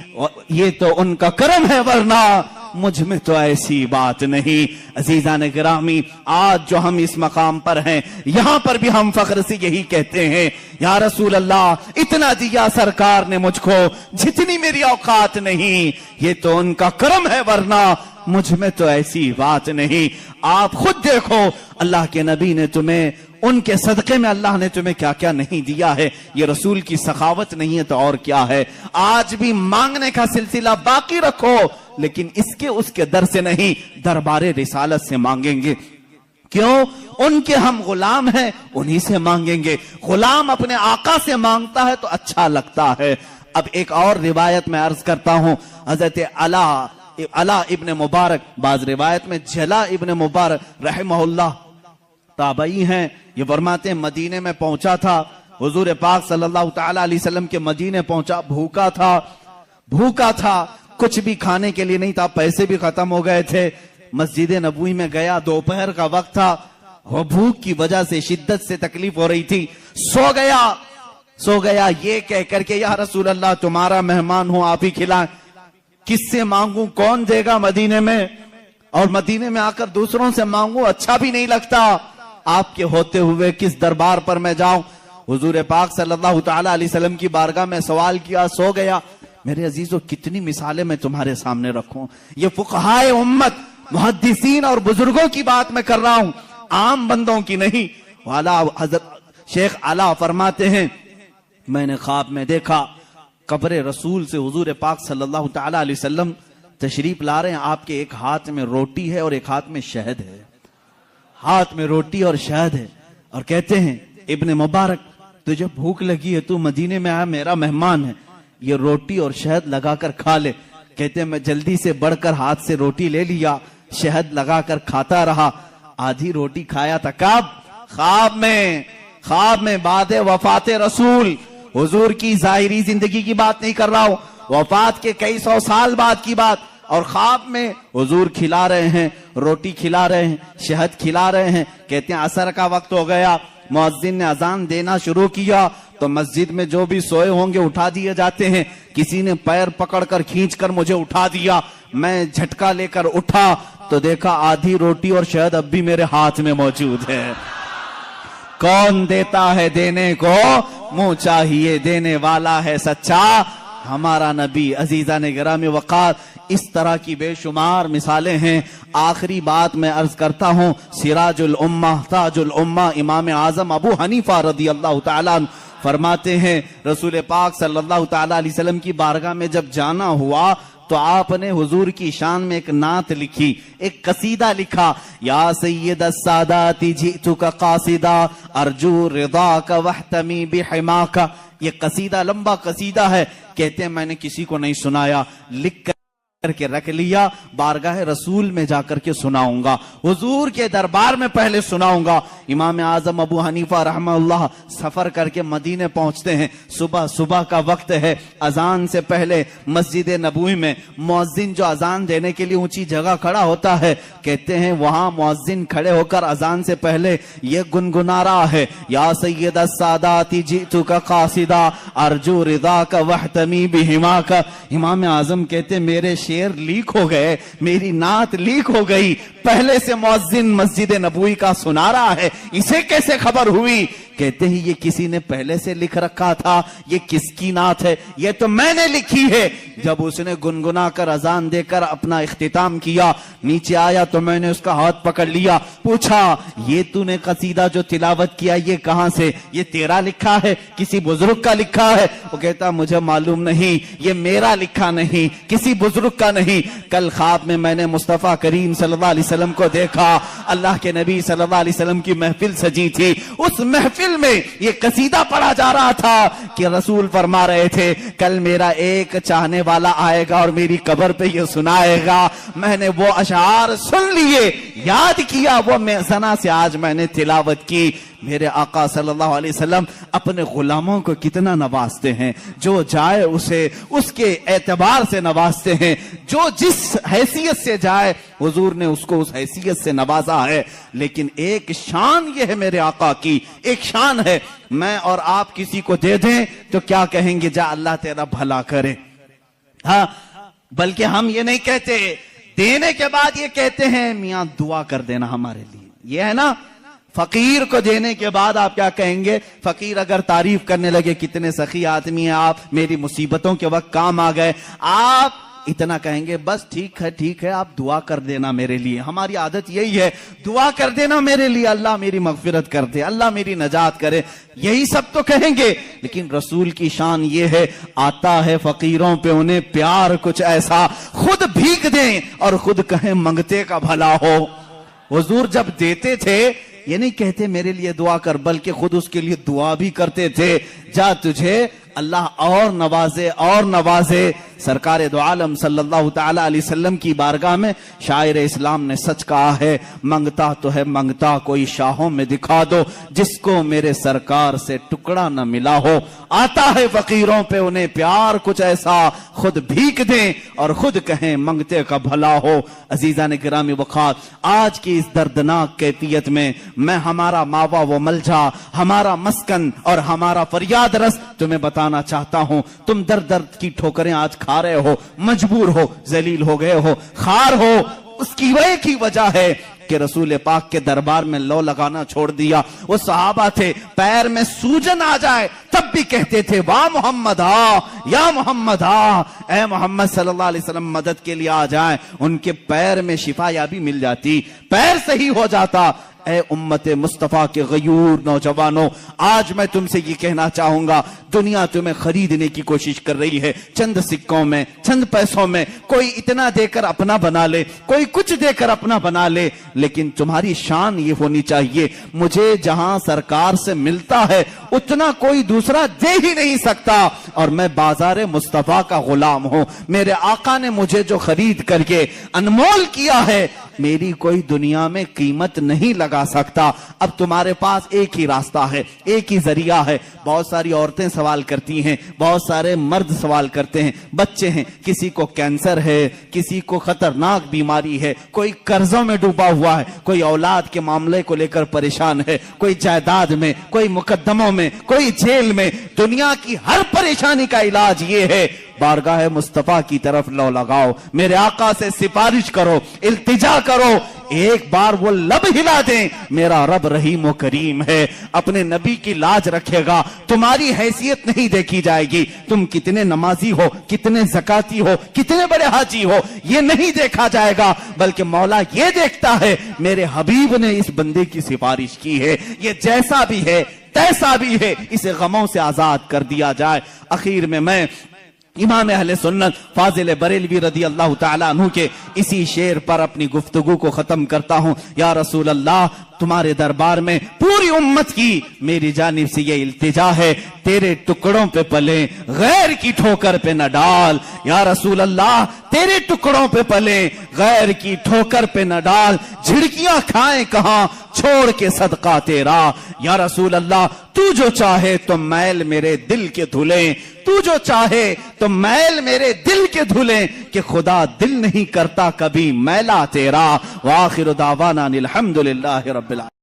یہ تو ان کا کرم ہے ورنہ مجھ میں تو ایسی بات نہیں۔ عزیزان گرامی، آج جو ہم اس مقام پر ہیں یہاں پر بھی ہم فخر سے یہی کہتے ہیں یا رسول اللہ اتنا دیا سرکار نے مجھ کو جتنی میری اوقات نہیں، یہ تو ان کا کرم ہے ورنہ مجھ میں تو ایسی بات نہیں۔ آپ خود دیکھو اللہ کے نبی نے تمہیں، ان کے صدقے میں اللہ نے تمہیں کیا کیا نہیں دیا ہے، یہ رسول کی سخاوت نہیں ہے تو اور کیا ہے۔ آج بھی مانگنے کا سلسلہ باقی رکھو، لیکن اس کے در سے نہیں، دربار رسالت سے مانگیں گے۔ کیوں؟ ان کے ہم غلام ہیں، انہی سے مانگیں گے۔ غلام اپنے آقا سے مانگتا ہے تو اچھا لگتا ہے۔ اب ایک اور روایت میں عرض کرتا ہوں، حضرت علا ابن مبارک، بعض روایت میں جلا ابن مبارک رحمہ اللہ تابعی ہیں، یہ فرماتے ہیں مدینے میں پہنچا تھا، حضور پاک صلی اللہ تعالی علیہ وسلم کے مدینے پہنچا، بھوکا تھا، کچھ بھی کھانے کے لیے نہیں تھا، پیسے بھی ختم ہو گئے تھے۔ مسجد نبوی میں گیا، دوپہر کا وقت تھا، وہ بھوک کی وجہ سے شدت سے تکلیف ہو رہی تھی، سو گیا یہ کہہ کر کے یا رسول اللہ تمہارا مہمان ہوں، آپ ہی کھلائیں۔ کس سے مانگوں، کون دے گا مدینے میں، اور مدینے میں آ کر دوسروں سے مانگوں اچھا بھی نہیں لگتا، آپ کے ہوتے ہوئے کس دربار پر میں جاؤں۔ حضور پاک صلی اللہ تعالی علیہ وسلم کی بارگاہ میں سوال کیا، سو گیا۔ میرے عزیزو کتنی مثالیں میں تمہارے سامنے رکھوں، یہ فقہائے امت، محدثین اور بزرگوں کی بات میں کر رہا ہوں، عام بندوں کی نہیں۔ حضرت شیخ علا فرماتے ہیں میں نے خواب میں دیکھا قبر رسول سے حضور پاک صلی اللہ تعالی علیہ وسلم تشریف لا رہے ہیں، آپ کے ایک ہاتھ میں روٹی ہے اور ایک ہاتھ میں شہد ہے، ہاتھ میں روٹی اور شہد ہے، اور کہتے ہیں ابن مبارک تجھے بھوک لگی ہے، تو مدینے میں آیا، میرا مہمان ہے، یہ روٹی اور شہد لگا کر کھا لے۔ کہتے ہیں میں جلدی سے بڑھ کر ہاتھ سے روٹی لے لیا، شہد لگا کر کھاتا رہا، آدھی روٹی کھایا تھا، کب؟ خواب میں بعد وفات رسول، حضور کی ظاہری زندگی کی بات نہیں کر رہا ہوں، وفات کے کئی سو سال بعد کی بات، اور خواب میں حضور کھلا رہے ہیں، روٹی کھلا رہے ہیں، شہد کھلا رہے ہیں۔ کہتے ہیں عصر کا وقت ہو گیا، مؤذن نے اذان دینا شروع کیا تو مسجد میں جو بھی سوئے ہوں گے اٹھا دیے جاتے ہیں، کسی نے پیر پکڑ کر کھینچ کر مجھے اٹھا دیا، میں جھٹکا لے کر اٹھا تو دیکھا آدھی روٹی اور شہد اب بھی میرے ہاتھ میں موجود ہے۔ کون دیتا ہے دینے کو منہ چاہیے، دینے والا ہے سچا ہمارا نبی۔ عزیزان گرامی وقار، اس طرح کی بے شمار مثالیں ہیں۔ آخری بات میں عرض کرتا ہوں، سراج الامہ، تاج الامہ، امام اعظم ابو حنیفہ رضی اللہ تعالیٰ عنہ فرماتے ہیں رسول پاک صلی اللہ تعالیٰ علیہ وسلم کی بارگاہ میں جب جانا ہوا، تو آپ نے حضور کی شان میں ایک نعت لکھی, ایک قصیدہ لکھا, یا سید السادات جئتک قاصدا ارجو رضاک واحتمی بحماک. یہ قصیدہ لمبا قصیدہ ہے. کہتے ہیں میں نے کسی کو نہیں سنایا, لکھ کر کے رکھ لیا, بارگاہ رسول میں جا کر کے سناؤں گا, حضور کے دربار میں پہلے سناؤں گا. امام اعظم ابو حنیفہ رحمہ اللہ سفر کر کے مدینے پہنچتے ہیں. صبح کا وقت ہے, اذان سے پہلے مسجد نبوی میں مؤذن جو اذان دینے کے لیے اونچی جگہ کھڑا ہوتا ہے, کہتے ہیں وہاں مؤذن کھڑے ہو کر اذان سے پہلے یہ گنگنا رہا ہے, یا سید السادات جئتک قاصدا ارجو رضاک واحتمی بحماک. امام اعظم کہتے میرے شعر لیک ہو گئے, میری نعت لیک ہو گئی, پہلے سے مؤذن مسجد نبوی کا سنا رہا ہے, اسے کیسے خبر ہوئی؟ کہتے ہیں یہ کسی نے پہلے سے لکھ رکھا تھا, یہ کس کی نعت ہے؟ یہ تو میں نے لکھی ہے. جب اس نے گنگنا کر اذان دے کر اپنا اختتام کیا, نیچے آیا تو میں نے اس کا ہاتھ پکڑ لیا, پوچھا یہ تو نے قصیدہ جو تلاوت کیا یہ کہاں سے, یہ تیرا لکھا ہے کسی بزرگ کا لکھا ہے؟ وہ کہتا مجھے معلوم نہیں, یہ میرا لکھا نہیں, کسی بزرگ کا نہیں. کل خواب میں نے مصطفیٰ کریم صلی اللہ علیہ وسلم کو دیکھا, اللہ کے نبی صلی اللہ علیہ وسلم کی محفل سجی تھی, اس محفل میں یہ قصیدہ پڑھا جا رہا تھا کہ رسول فرما رہے تھے کل میرا ایک چاہنے والا آئے گا اور میری قبر پہ یہ سنائے گا. میں نے وہ اشعار سن لیے, یاد کیا, وہ میزنا سے آج میں نے تلاوت کی. میرے آقا صلی اللہ علیہ وسلم اپنے غلاموں کو کتنا نوازتے ہیں, جو جائے اسے اس کے اعتبار سے نوازتے ہیں, جو جس حیثیت سے جائے حضور نے اس کو اس حیثیت سے نوازا ہے. لیکن ایک شان یہ ہے میرے آقا کی, ایک شان ہے, میں اور آپ کسی کو دے دیں تو کیا کہیں گے, جا اللہ تیرا بھلا کرے. ہاں, بلکہ ہم یہ نہیں کہتے, دینے کے بعد یہ کہتے ہیں میاں دعا کر دینا ہمارے لیے. یہ ہے نا, فقیر کو دینے کے بعد آپ کیا کہیں گے؟ فقیر اگر تعریف کرنے لگے کتنے سخی آدمی ہیں آپ, میری مصیبتوں کے وقت کام آ گئے, آپ اتنا کہیں گے بس ٹھیک ہے آپ دعا کر دینا میرے لیے. ہماری عادت یہی ہے, دعا کر دینا میرے لیے, اللہ میری مغفرت کر دے, اللہ میری نجات کرے, یہی سب تو کہیں گے. لیکن رسول کی شان یہ ہے, آتا ہے فقیروں پہ انہیں پیار کچھ ایسا, خود بھیگ دیں اور خود کہیں منگتے کا بھلا ہو. حضور جب دیتے تھے یہ نہیں کہتے میرے لیے دعا کر, بلکہ خود اس کے لیے دعا بھی کرتے تھے, جا تجھے اللہ اور نوازے اور نوازے. سرکار دو عالم صلی اللہ تعالی علیہ وسلم کی بارگاہ میں شاعر اسلام نے سچ کہا ہے, منگتا تو ہے منگتا کوئی شاہوں میں دکھا دو, جس کو میرے سرکار سے ٹکڑا نہ ملا ہو. آتا ہے فقیروں پہ انہیں پیار کچھ ایسا, خود بھیک دیں اور خود کہیں منگتے کا بھلا ہو. عزیزان گرامی وقار, آج کی اس دردناک کیفیت میں میں ہمارا ماوا و ملجا, ہمارا مسکن اور ہمارا فریاد رس تمہیں بتانا چاہتا ہوں. تم درد کی ٹھوکریں آج کھا رہے ہو, مجبور ہو, ذلیل ہو گئے ہو, خار ہو, اس کی وجہ ہے کہ رسول پاک کے دربار میں لو لگانا چھوڑ دیا. وہ صحابہ تھے, پیر میں سوجن آ جائے تب بھی کہتے تھے واہ محمد آ, یا محمد آ, اے محمد صلی اللہ علیہ وسلم مدد کے لیے آ جائیں. ان کے پیر میں شفا یابی مل جاتی, پیر صحیح ہو جاتا. اے امت مصطفیٰ کے غیور نوجوانوں, آج میں تم سے یہ کہنا چاہوں گا, دنیا تمہیں خریدنے کی کوشش کر رہی ہے, چند سکوں میں, چند پیسوں میں, کوئی اتنا دے کر اپنا بنا لے, کوئی کچھ دے کر اپنا بنا لے, لیکن تمہاری شان یہ ہونی چاہیے, مجھے جہاں سرکار سے ملتا ہے اتنا کوئی دوسرا دے ہی نہیں سکتا, اور میں بازار مصطفیٰ کا غلام ہوں. میرے آقا نے مجھے جو خرید کر کے انمول کیا ہے, میری کوئی دنیا میں قیمت نہیں لگا سکتا. اب تمہارے پاس ایک ہی راستہ ہے, ایک ہی ذریعہ ہے. بہت ساری عورتیں سوال کرتی ہیں, بہت سارے مرد سوال کرتے ہیں, بچے ہیں, کسی کو کینسر ہے, کسی کو خطرناک بیماری ہے, کوئی قرضوں میں ڈوبا ہوا ہے, کوئی اولاد کے معاملے کو لے کر پریشان ہے, کوئی جائیداد میں, کوئی مقدموں میں, کوئی جیل میں. دنیا کی ہر پریشانی کا علاج یہ ہے, بارگاہ مصطفیٰ کی طرف لو لگاؤ, میرے آقا سے سفارش کرو, التجا کرو, ایک بار وہ لب ہلا دیں, میرا رب رحیم و کریم ہے, اپنے نبی کی لاج رکھے گا. تمہاری حیثیت نہیں دیکھی جائے گی, تم کتنے نمازی ہو, کتنے زکاتی ہو, کتنے بڑے حاجی ہو, یہ نہیں دیکھا جائے گا, بلکہ مولا یہ دیکھتا ہے میرے حبیب نے اس بندے کی سفارش کی ہے, یہ جیسا بھی ہے تیسا بھی ہے, اسے غموں سے آزاد کر دیا جائے. اخیر میں امام اہل سنت فاضل بریلوی رضی اللہ تعالیٰ عنہ کے اسی شعر پر اپنی گفتگو کو ختم کرتا ہوں۔ یا رسول اللہ، تمہارے دربار میں پوری امت کی میری جانب سے یہ التجا ہے، تیرے ٹکڑوں پہ پلے، غیر کی ٹھوکر پہ نہ ڈال۔ یا رسول اللہ، تیرے ٹکڑوں پہ پلے، غیر کی ٹھوکر پہ نہ ڈال، جھڑکیاں کھائیں کہاں، چھوڑ کے صدقہ تیرا۔ یا رسول اللہ، تو جو چاہے تو میل میرے دل کے دھلیں، تو جو چاہے تو میل میرے دل کے دھلیں، کہ خدا دل نہیں کرتا کبھی میلا تیرا۔ وآخر دعوانا الحمدللہ رب العالمین۔